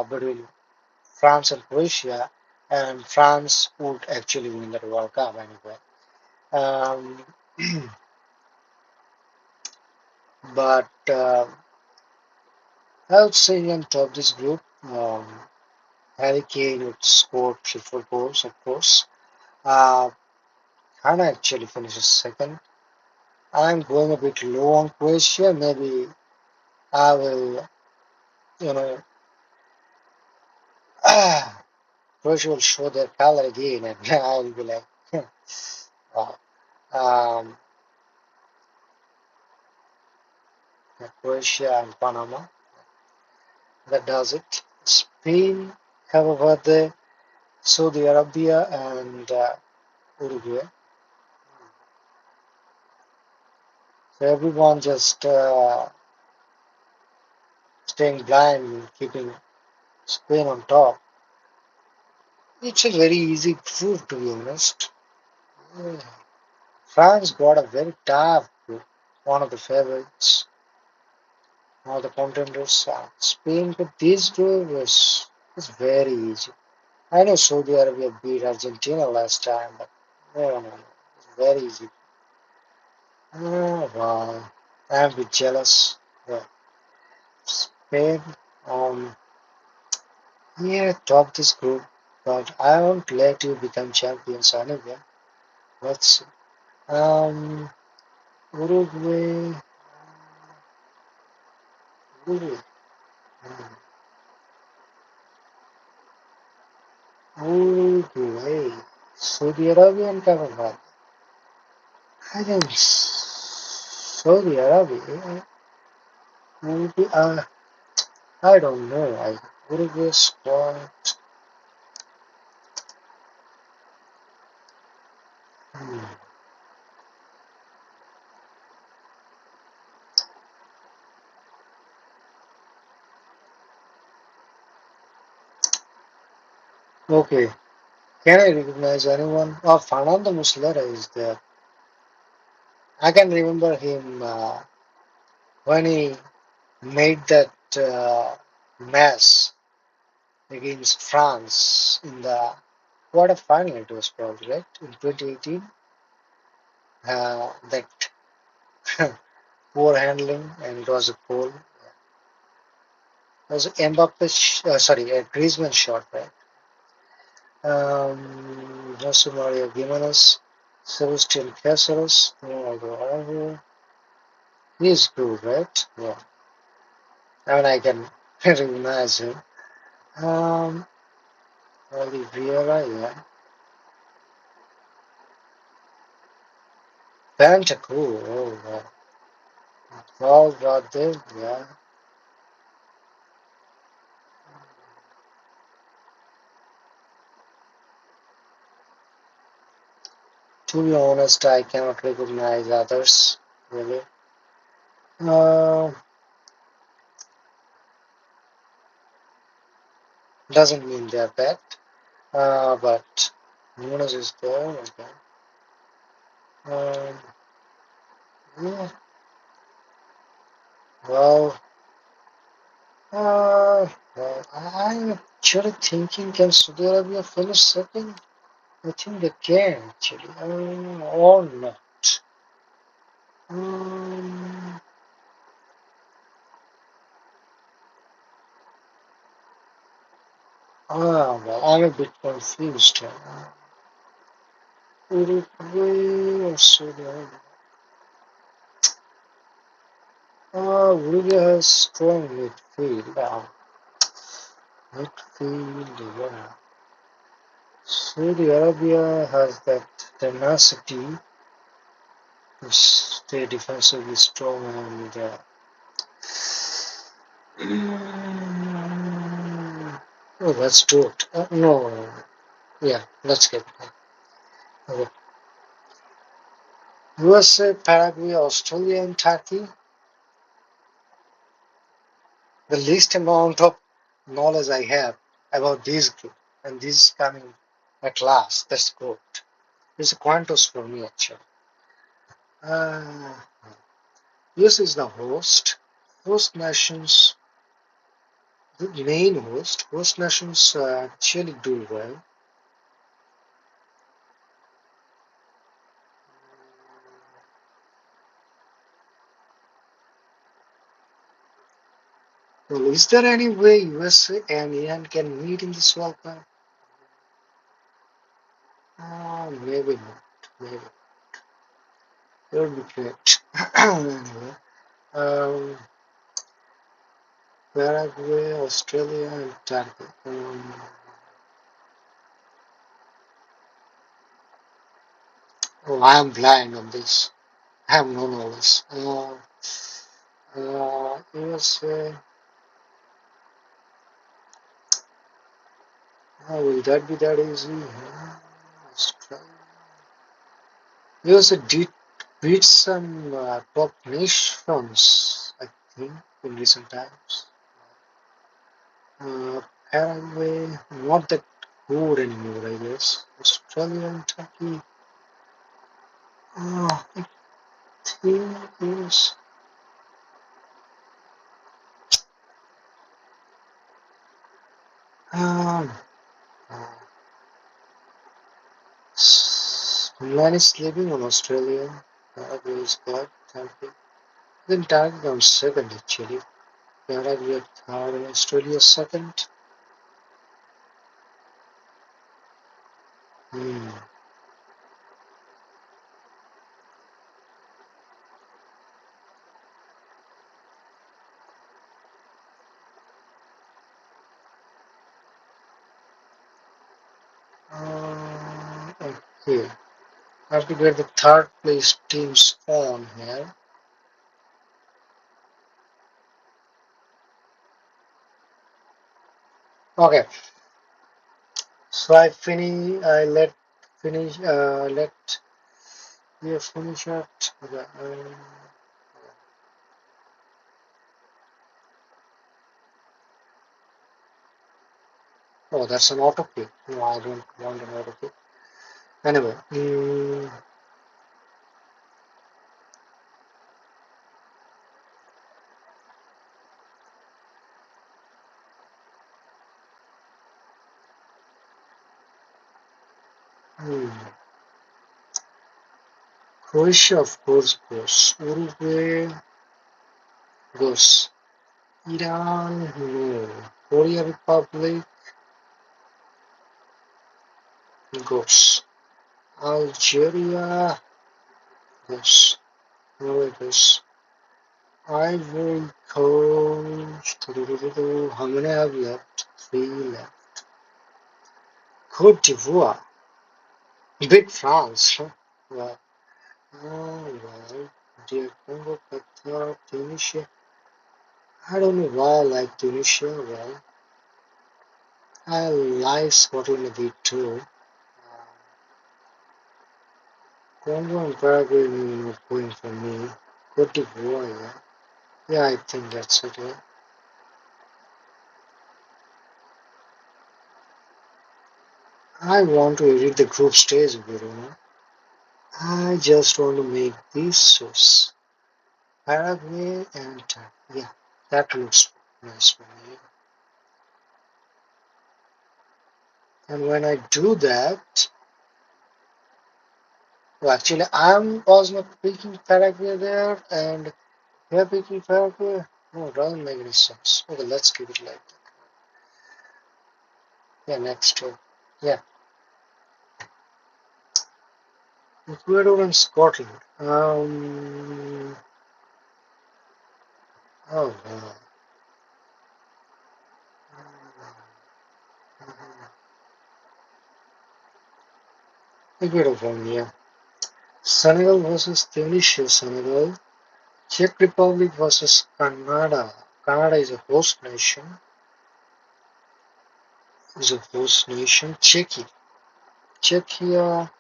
between France and Croatia, and France would actually win the World Cup anyway. Um, but I would say England top this group. Harry Kane would score triple goals, of course. Uh, Hannah actually finishes second. I'm going a bit low on Croatia. Maybe I will, you know, Croatia will show their color again, and I'll be like, wow. Um, Croatia and Panama. That does it. Spain Cabo Verde, Saudi Arabia, and Uruguay. So everyone just staying blind, keeping Spain on top. It's a very easy group, to be honest. Yeah. France got a very tough group, one of the favorites, one of the contenders. Spain, but this group was very easy. I know Saudi Arabia beat Argentina last time, but no, no, no. It's very easy. Oh, wow. I'm a bit jealous. Yeah. Spain, um, yeah, top this group, but I won't let you become champions anyway. Let's see. Um, Uruguay, Uruguay, Uruguay, Saudi Arabia and Cameroon. I think Saudi Arabia will be, I don't know. Uruguay squad. Hmm. Okay, can I recognize anyone? Oh, Fernando Muslera is there. I can remember him when he made that mess against France in the quarterfinal. It was probably right in 2018. That poor handling, and it was a goal. It was Mbappe, sorry, a Griezmann shot, right? Jose Maria Gimenez, Sebastian Caceres, Ronaldo Araujo. He's good, right? Yeah, I mean I can recognize him. Um, Oliveira, yeah. Pentacool, oh, wow. Valverde, yeah. To be honest, I cannot recognize others, really. Uh, doesn't mean they're bad, but Nunes is there, okay. Um, yeah, well, I'm actually thinking, can Saudi Arabia finish second? I think they can, actually, or not. Um, well, I'm a bit confused. Uruguay or Saudi Arabia? Uruguay has strong midfield. Midfield, yeah. Saudi Arabia has that tenacity to stay defensively strong and oh, let's do it. No, yeah, let's get it. Okay. USA, Paraguay, Australia, and Turkey. The least amount of knowledge I have about this group, and this is coming at last. That's good. It's a quantos for me, actually. Uh, US is the host. Host nations, the main host nations actually do well. Well, is there any way USA and Iran can meet in this World Cup? Maybe not. Maybe. It would be great. Anyway, um, Paraguay, Australia, and Turkey. Oh, I am blind on this. I have no knowledge. USA. How will that be that easy? Australia. USA did beat some top nations, I think, in recent times. Uh, Paraguay, not that good anymore, I guess. Australia and Turkey, I think is um, uh, man is living on Australia. Paraguay is good, Turkey. Then Turkey comes second actually. Paraguay third and Australia second. Hmm. Okay. I have to get the third place teams on here. Okay. So I let finish let yeah finish it. Okay. Oh, that's an autoplay. No, I don't want an autoplay. Anyway, hmm. Croatia, of course, goes. Uruguay goes. Iran, no. Korea Republic goes. Algeria goes. Norway goes. Ivory Coast. How many have left? Three left. Cote d'Ivoire. Beat France. Huh? Well, well. Dear Congo, Qatar, Tunisia. I don't know why I like Tunisia. Well, I like Scotland a bit too. Congo and Paraguay not going for me. Cote d'Ivoire, yeah. Yeah, I think that's it, yeah. I want to edit the group stage a bit, I just want to make these shows. Paraguay and yeah, that looks nice for me. And when I do that, well, actually, was not picking Paraguay there, and you're picking Paraguay. No, it doesn't make any sense. Okay, let's keep it like that. Yeah, next. Yeah, Ecuador and Scotland. Oh no. Ecuador for me. Yeah. Senegal versus Tunisia. Senegal. Czech Republic versus Canada. Canada is a host nation. Czechia. Czechia.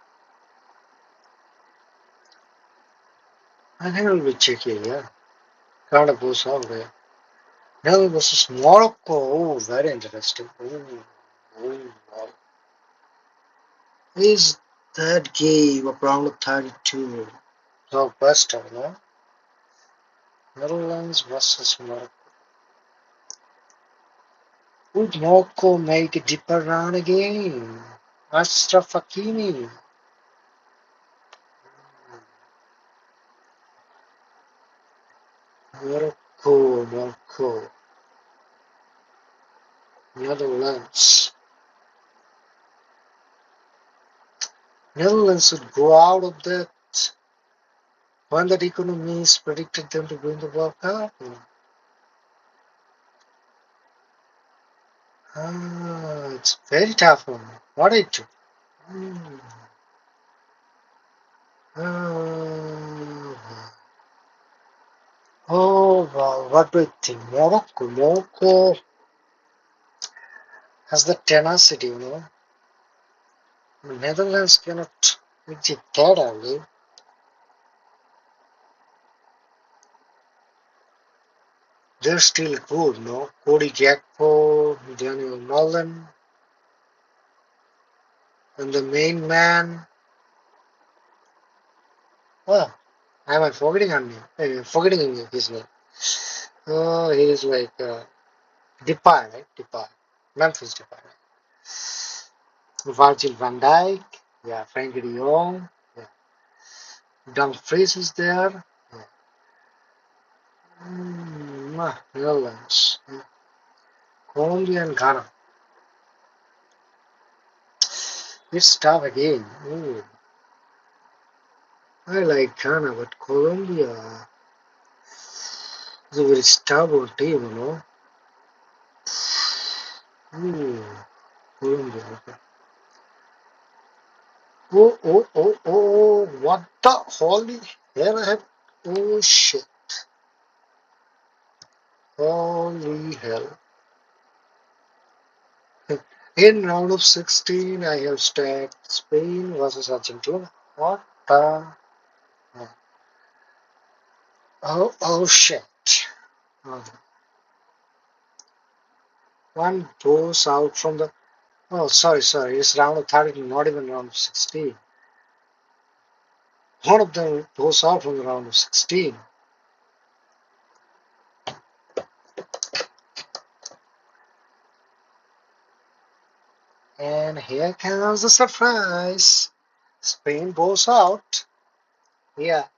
I think it'll be Czechia, yeah. Canada goes all there. Netherlands versus Morocco. Oh, very interesting. Wow. Is that game of round of 32? Southwestern, no? Netherlands versus Morocco. Would Morocco make a deeper run again? Ashraf Hakimi. Morocco. Netherlands. Netherlands would go out of that when that economies predicted them to win the World Cup. It's very tough one. What I do? Hmm. Uh, oh, wow. What do I think? Morocco. has the tenacity, you know. The Netherlands cannot exit that early. They're still good, no? Cody Gakpo, Daniel Mullen, and the main man. Oh, am I forgetting on name? Forgetting his name. Oh, he is like Depay, right? Depay. Memphis Depay. Right? Virgil van Dijk. Yeah, Frankie de Jong. Yeah. Dumfries is there. Yeah. Netherlands. Yeah. Colombia and Ghana. It's tough again. Ooh, I like Ghana, but Colombia is a very stubborn team, you know. Ooh, Colombia. Okay. Oh, what the holy hell I have. Oh, shit. Holy hell. In round of 16, I have stacked Spain versus Argentina. What the? Oh, shit. Uh, One goes out from the. Oh, sorry. It's round of 13, not even round of 16. One of them goes out from the round of 16. And here comes the surprise. Spain goes out. Yeah,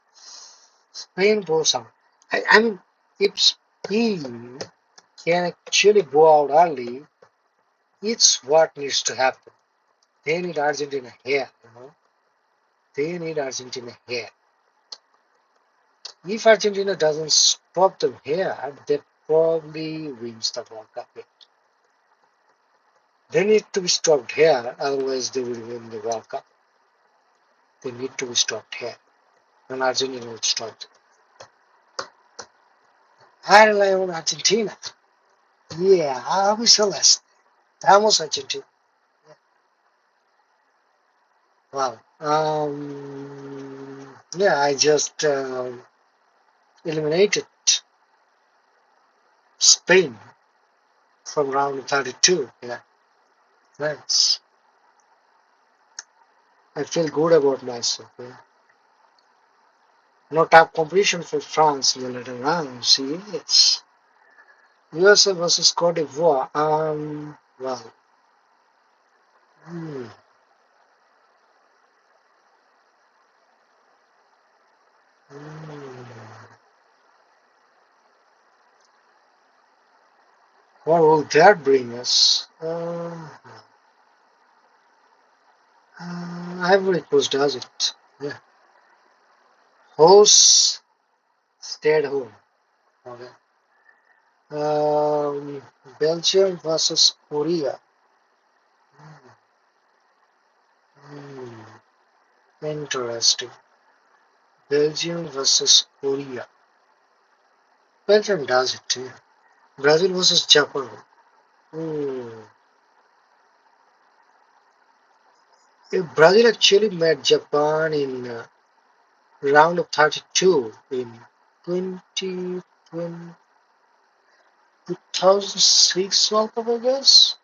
Spain goes out. I mean, if Spain can actually go out early, it's what needs to happen. They need Argentina here, you know. They need Argentina here. If Argentina doesn't stop them here, they probably wins the World Cup. They need to be stopped here, otherwise they will win the World Cup. They need to be stopped here, and Argentina will stop them. I rely on Argentina. Yeah, I'll be Celeste. Vamos Argentina. Wow. Yeah, I just eliminated Spain from round 32. Yeah, thanks. I feel good about myself. Yeah. No top competition for France in the later rounds. Yes. USA versus Cote d'Ivoire. Well, hmm, hmm. What will that bring us? Ivory Coast does it. Yeah. Hosts stayed home. Okay. Um, Belgium versus Korea. Hmm, interesting. Belgium versus Korea. Belgium does it. Yeah. Brazil versus Japan. Hmm. If Brazil actually met Japan in round of 32 in 20, 2006 World Cup, I guess,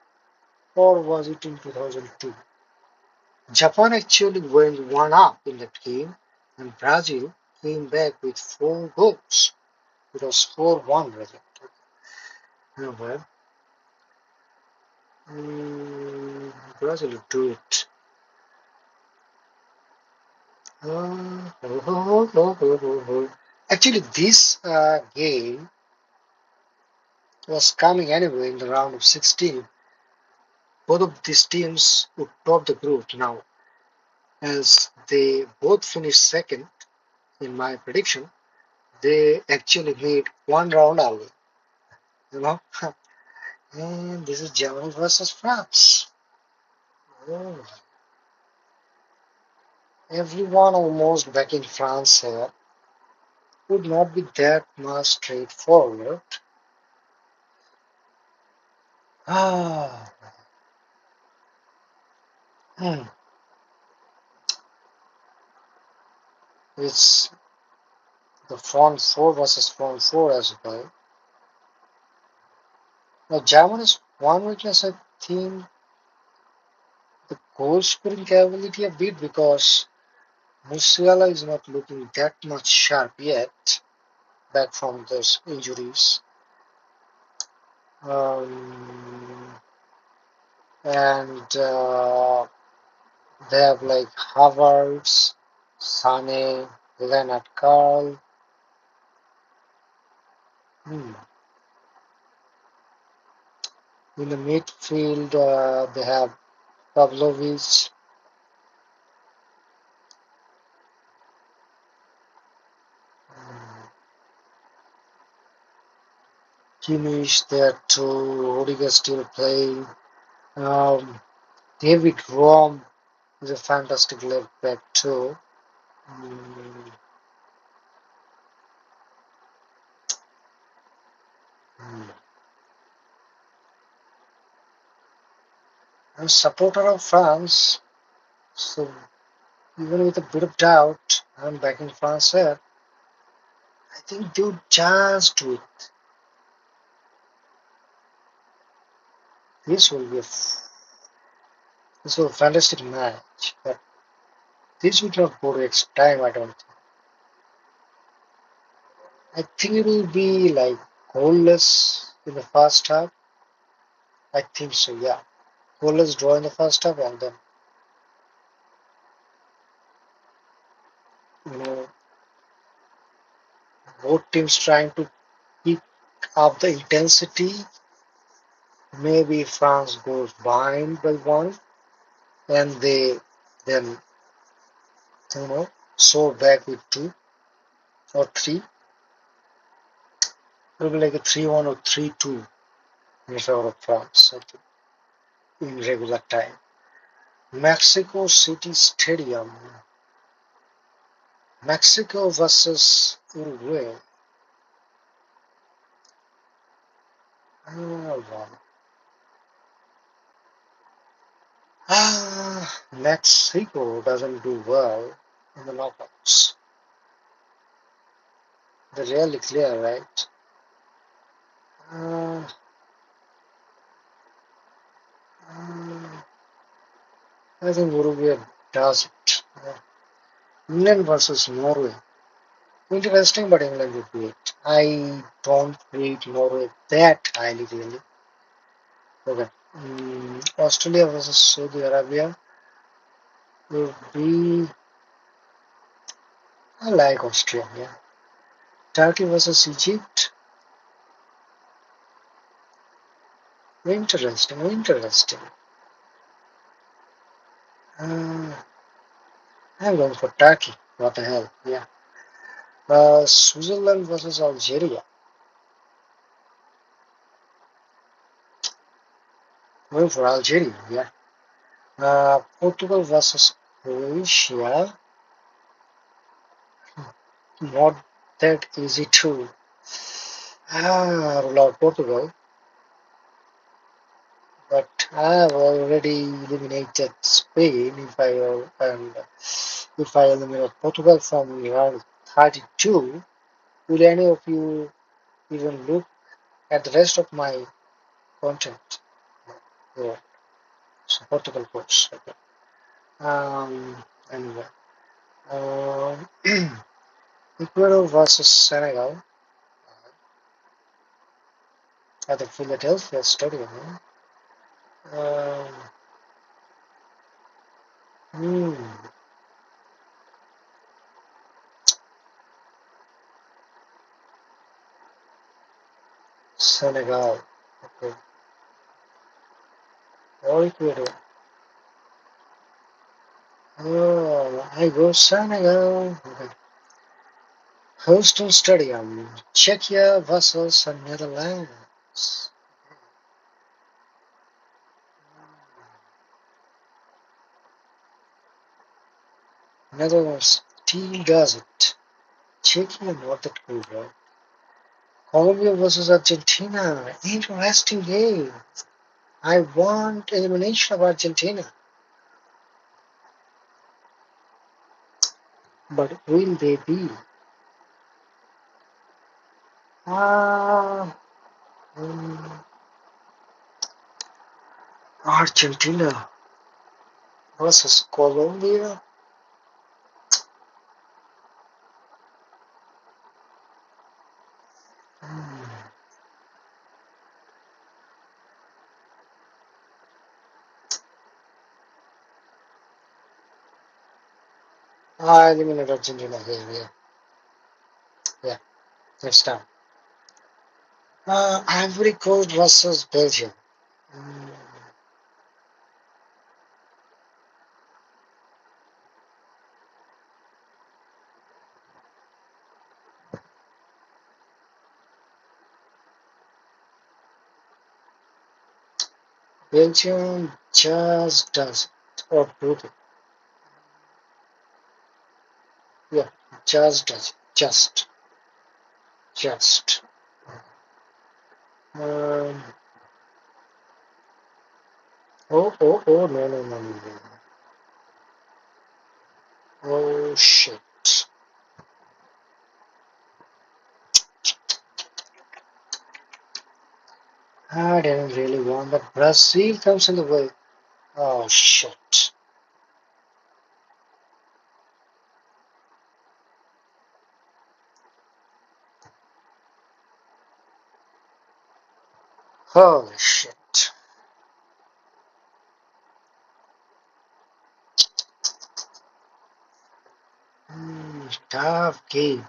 or was it in 2002? Japan actually went one up in that game, and Brazil came back with 4 goals. It was 4-1 result. No, well, Brazil will do it. Actually, this game was coming anyway in the round of 16. Both of these teams would top the group now, as they both finished second in my prediction. They actually made one round early, you know. And this is Germany versus France. Oh, everyone almost back in France here would not be that much straightforward. Ah, Hmm. It's the front four versus front four as well. Now, Germany's one weakness, I think, the goal scoring capability a bit because Musiala is not looking that much sharp yet back from those injuries. Um, and they have like Havertz, Sane, Leonard Carl. Hmm. In the midfield, they have Pavlovic, Kimmich there too, Rudiger still playing. Um, David Rom is a fantastic left back too. Mm, mm. I'm a supporter of France, so even with a bit of doubt, I'm backing France here. I think they would just do it. This will be a this will be a fantastic match, but this would not go to extra time. I don't think. I think it will be like goalless in the first half. I think so. Yeah, goalless draw in the first half, and then you know both teams trying to keep up the intensity. Maybe France goes behind by one, and they then you know soar back with two or three. It will be like a 3-1 or 3-2 in favor of France, I think, in regular time. Mexico City Stadium. Mexico versus Uruguay. Well. Mexico doesn't do well in the knockouts. They're really clear, right? Uh, uh, I think Uruguay does it. England versus Norway. Interesting, but England would beat. I don't rate Norway that highly, really. Okay. Australia versus Saudi Arabia would be. I like Australia. Turkey versus Egypt. Interesting, interesting. Uh, I'm going for Turkey. What the hell? Yeah. Switzerland versus Algeria. Going for Algeria. Yeah. Portugal versus Croatia. Not that easy too. Rule out Portugal, but I have already eliminated Spain and if I eliminate Portugal from round 32, will any of you even look at the rest of my content? Yeah, so Portugal course. Okay. Anyway, um, Ecuador versus Senegal at the Philadelphia Stadium. Um, hmm, Senegal. Okay. Or Ecuador. Oh, I go Senegal. Okay. Houston Stadium. Czechia versus Netherlands. Netherlands still does it. Czechia not that good, right? Colombia versus Argentina. Interesting game. I want elimination of Argentina. But will they be? Ah, mm, Argentina versus Colombia. Hmm. I eliminate Argentina here. Yeah, yeah. Next time. Ivory Coast versus Belgium. Mm, Belgium just does it, or do they? Yeah, just does it. Just. Um, oh, no, no, no, no, no. Oh, shit. I didn't really want that. Brazil comes in the way. Oh, shit. Holy shit. Tough game.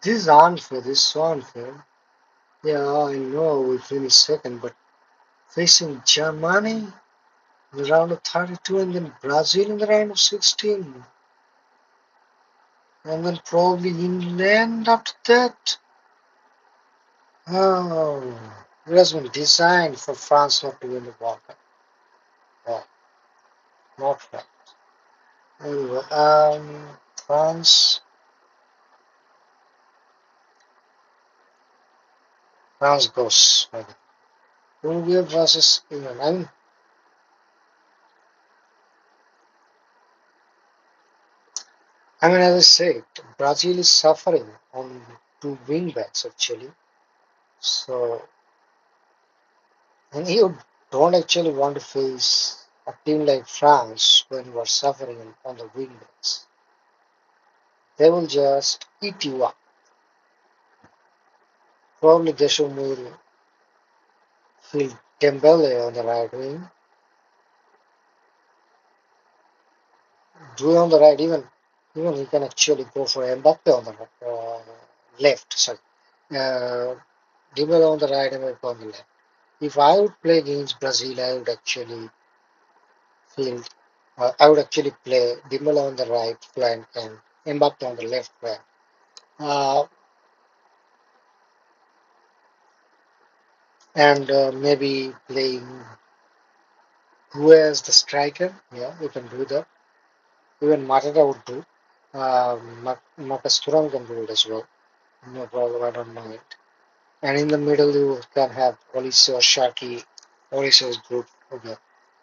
This is unfair. This is unfair. Yeah, I know we finished second, but facing Germany in the round of 32 and then Brazil in the round of 16 and then probably England after that. Oh, it has been designed for France not to win the World Cup. Oh, not right. Anyway, France, France goes. Uruguay versus England. I mean, as I said, Brazil is suffering on two wing backs actually. So, and you don't actually want to face a team like France when you are suffering on the wing backs. They will just eat you up. Probably they should will field Dembele on the right wing, Due on the right, even he can actually go for Mbappe on the left. Sorry, uh, Dembele on the right, Mbappe on the left. If I would play against Brazil, I would actually field. I would actually play Dembele on the right flank and Mbappe on the left flank. Uh, and maybe playing who as the striker. Yeah, you can do that. Even Matata would do. Marcus Thuram can do it as well. No problem, I don't mind. And in the middle, you can have Olise or Shaki. Olise is good. Okay.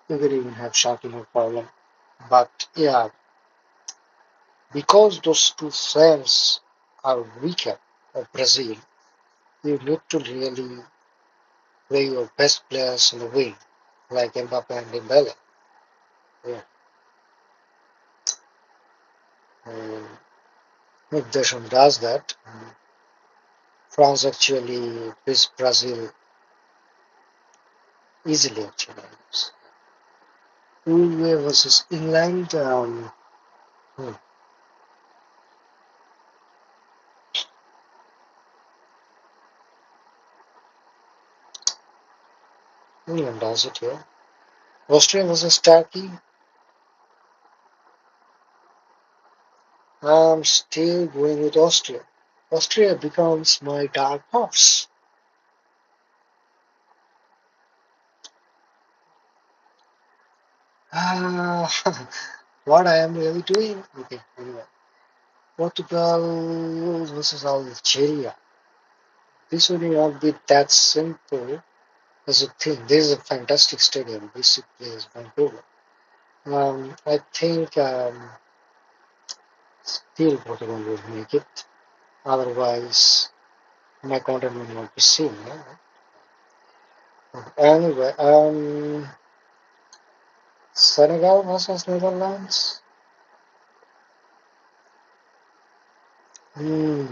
You could even have Shaki, no problem. But yeah, because those two flames are weaker of Brazil, you need to really play your best players in the wing, like Mbappe and Dembele. Yeah. Um, if Deschamps does that, France actually beats Brazil easily, actually. Uruguay versus England. Hmm, England does it here. Austria versus Turkey. I'm still going with Austria. Austria becomes my dark horse. Ah, what I am really doing? Okay, anyway. Portugal versus Algeria. This will not be that simple as you think. This is a fantastic stadium. Basic place, Vancouver. I think Still Portugal will make it. Otherwise, my content will not be seen. Yeah? Anyway, Senegal versus Netherlands. Hmm.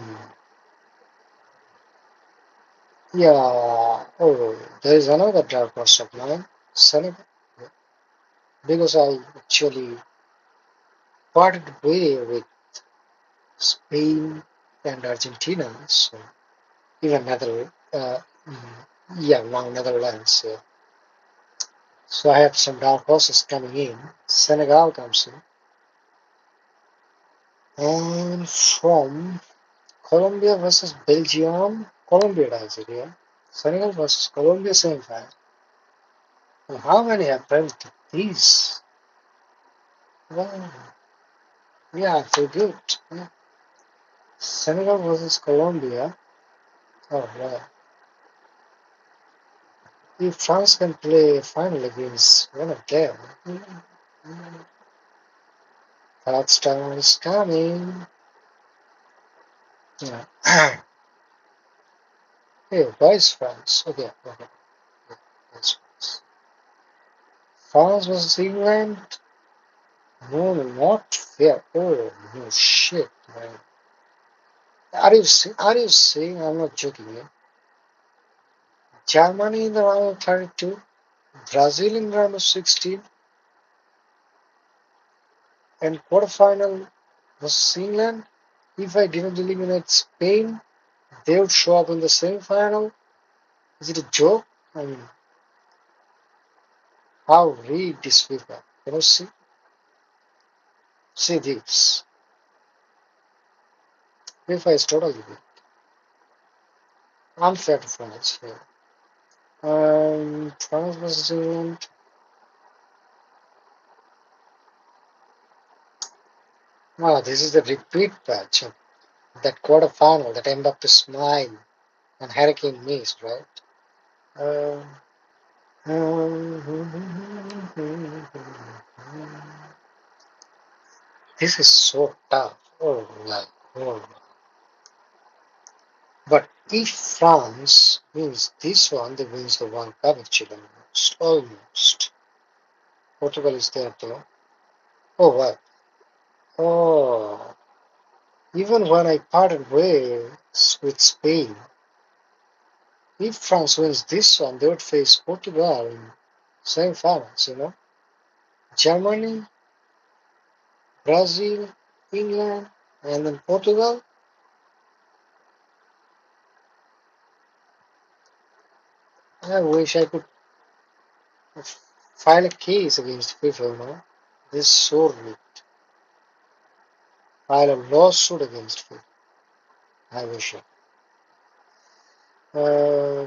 Yeah. Oh, there is another dark horse of mine. Senegal, because I actually parted way with Spain and Argentina. So even yeah, now Netherlands. Yeah. So I have some dark horses coming in. Senegal comes in, and from Colombia versus Belgium. Colombia does it, yeah. Senegal versus Colombia semifinal. And how many have predicted these? Well, yeah, I feel good. Yeah. Senegal versus Colombia. Oh, well. If France can play a final against one of them, touchdown is coming. Yeah. Hey, why is France? Okay, okay. Yeah, that's France. France versus England? No, no, not fair. Oh, no shit, man. Are you saying I'm not joking here? Germany in the round of 32, Brazil in the round of 16, and quarterfinal versus England. If I didn't eliminate Spain, they would show up in the semi-final. Is it a joke? I mean, how rigged is FIFA? You know, see this. FIFA is totally rigged. Unfair to France here. France versus England. Ah, this is the repeat match of that quarterfinal that Mbappe smile and Hurricane missed, right? Um, this is so tough. Oh my god. But if France wins this one, they wins the World Cup actually. Almost. Almost. Portugal is there too. Oh wow. Oh. Even when I parted ways with Spain, if France wins this one, they would face Portugal in semi-finals, you know. Germany, Brazil, England, and then Portugal. I wish I could file a case against FIFA, you know. This so rigged. File a lawsuit against FIFA. I wish I.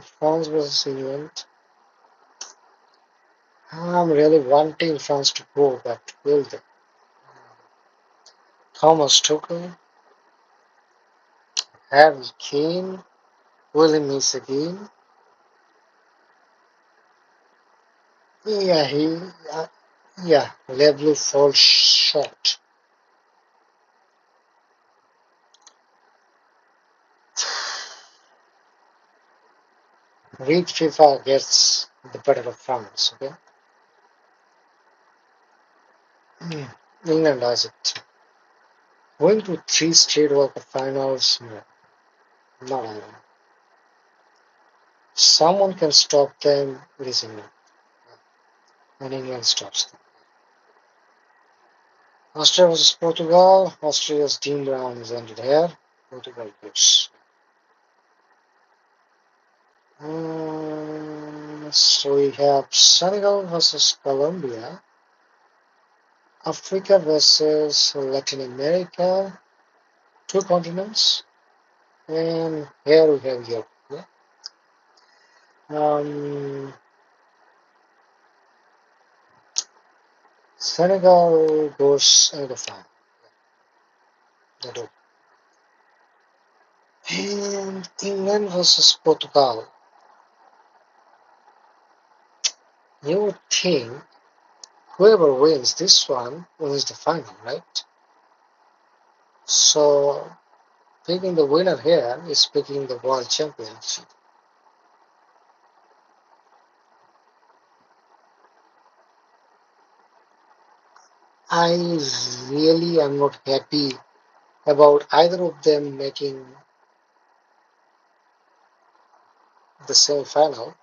France versus England. I'm really wanting France to go, but will they? Thomas Tuchel, Harry Kane, will he miss again? Yeah, yeah, Leblu falls short. Weak FIFA gets the better of France, okay? England does it. Going to three straight World Cup finals, no, not at all. Someone can stop them, it is England, and England stops them. Austria versus Portugal, Austria's team round is ended here. Portugal goes. So we have Senegal versus Colombia, Africa versus Latin America, two continents, and here we have Europe. Yeah? Um, Senegal goes into the final. They do. And England versus Portugal. You would think whoever wins this one wins the final, right? So picking the winner here is picking the world championship. I really am not happy about either of them making the semi-final.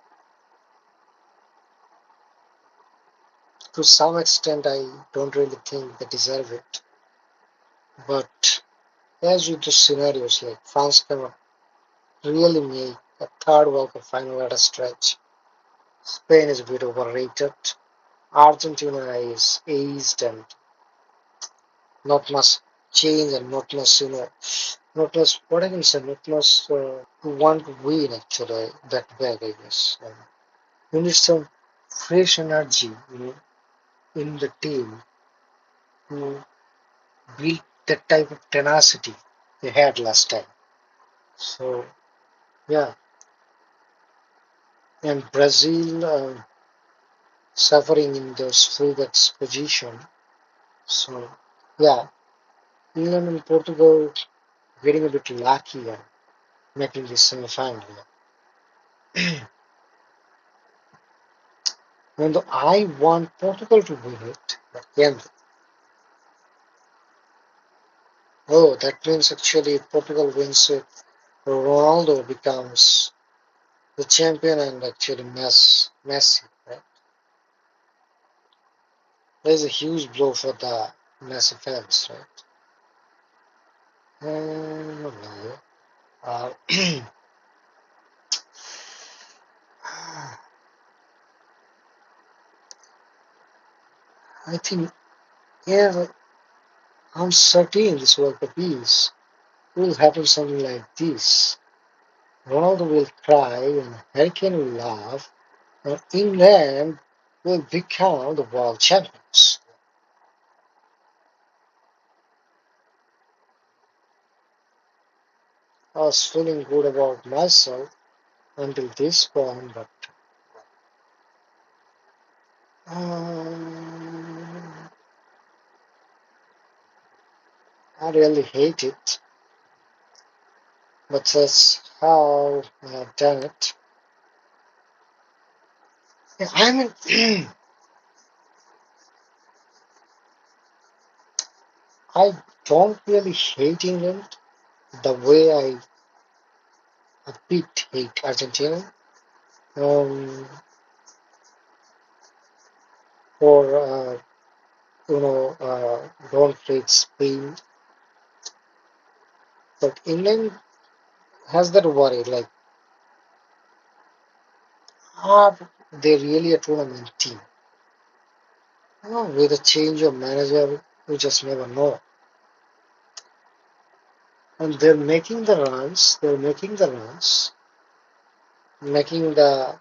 To some extent, I don't really think they deserve it. But as with the scenarios, like France cannot really make a third World Cup final at a stretch. Spain is a bit overrated. Argentina is aged and not much change and not much, not much, what I can say, not much want to win actually that bad, I guess. You need some fresh energy, in the team to build that type of tenacity they had last time. So, yeah, and Brazil suffering in those fullbacks position. So, yeah, England and Portugal getting a bit lucky and making this semi-final. Even though I want Portugal to win it, but can they? Oh, that means actually if Portugal wins it, Ronaldo becomes the champion and actually Messi, right? That is a huge blow for the Messi fans, right? No. Uh, I think, yeah, I'm certain this World Cup is will happen something like this. Ronaldo will cry and Harry Kane will laugh, and England will become the world champions. I was feeling good about myself until this point, but um, I really hate it. But that's how I have done it. Yeah, I mean, I don't really hate England the way I a bit hate Argentina. Um, or don't hate Spain, but England has that worry. Like, are they really a tournament team? With a change of manager, we just never know. And they're making the runs. They're making the runs, making the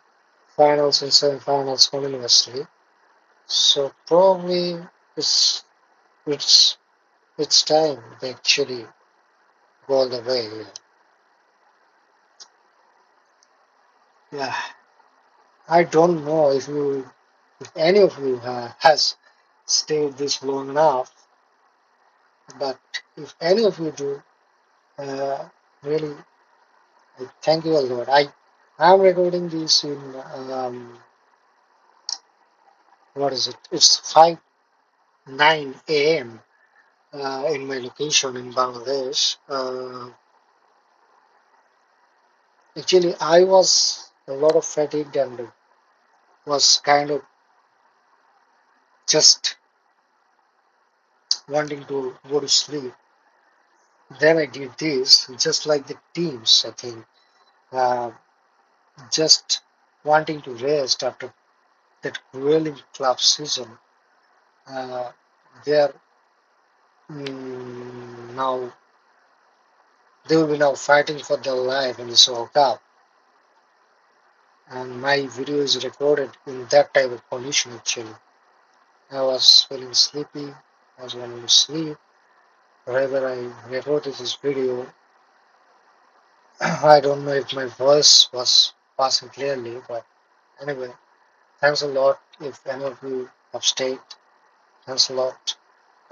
finals and semi-finals continuously. So probably it's it's it's time they actually go all the way. Yeah, I don't know if any of you has stayed this long enough, but if any of you do, uh, really, I thank you a lot. I'm recording this in what is it? It's 5:09 a.m. In my location in Bangladesh. Actually, I was a lot of fatigued and was kind of just wanting to go to sleep. Then I did this, just like the teams, I think, uh, just wanting to rest after that grueling club season. Uh, they're now they will be now fighting for their life in this World Cup, and my video is recorded in that type of condition. Actually, I was feeling sleepy. I was wanting to sleep. However, I recorded this video. I don't know if my voice was passing clearly, but anyway, thanks a lot if any of you have stayed. Thanks a lot.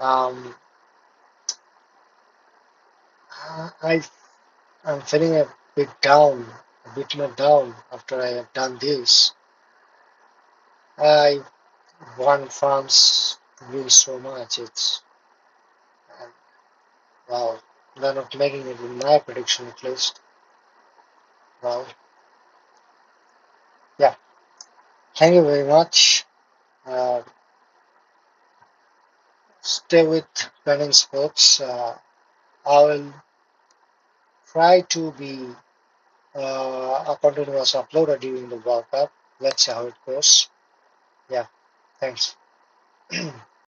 Um, I'm feeling a bit down, a bit more down after I have done this. I want France to win so much. Uh, wow, they're not making it in my prediction at least. Wow, yeah. Thank you very much. Uh, Stay with Penning Sports. I will try to be a continuous uploader during the World Cup. Let's see how it goes. Yeah, thanks.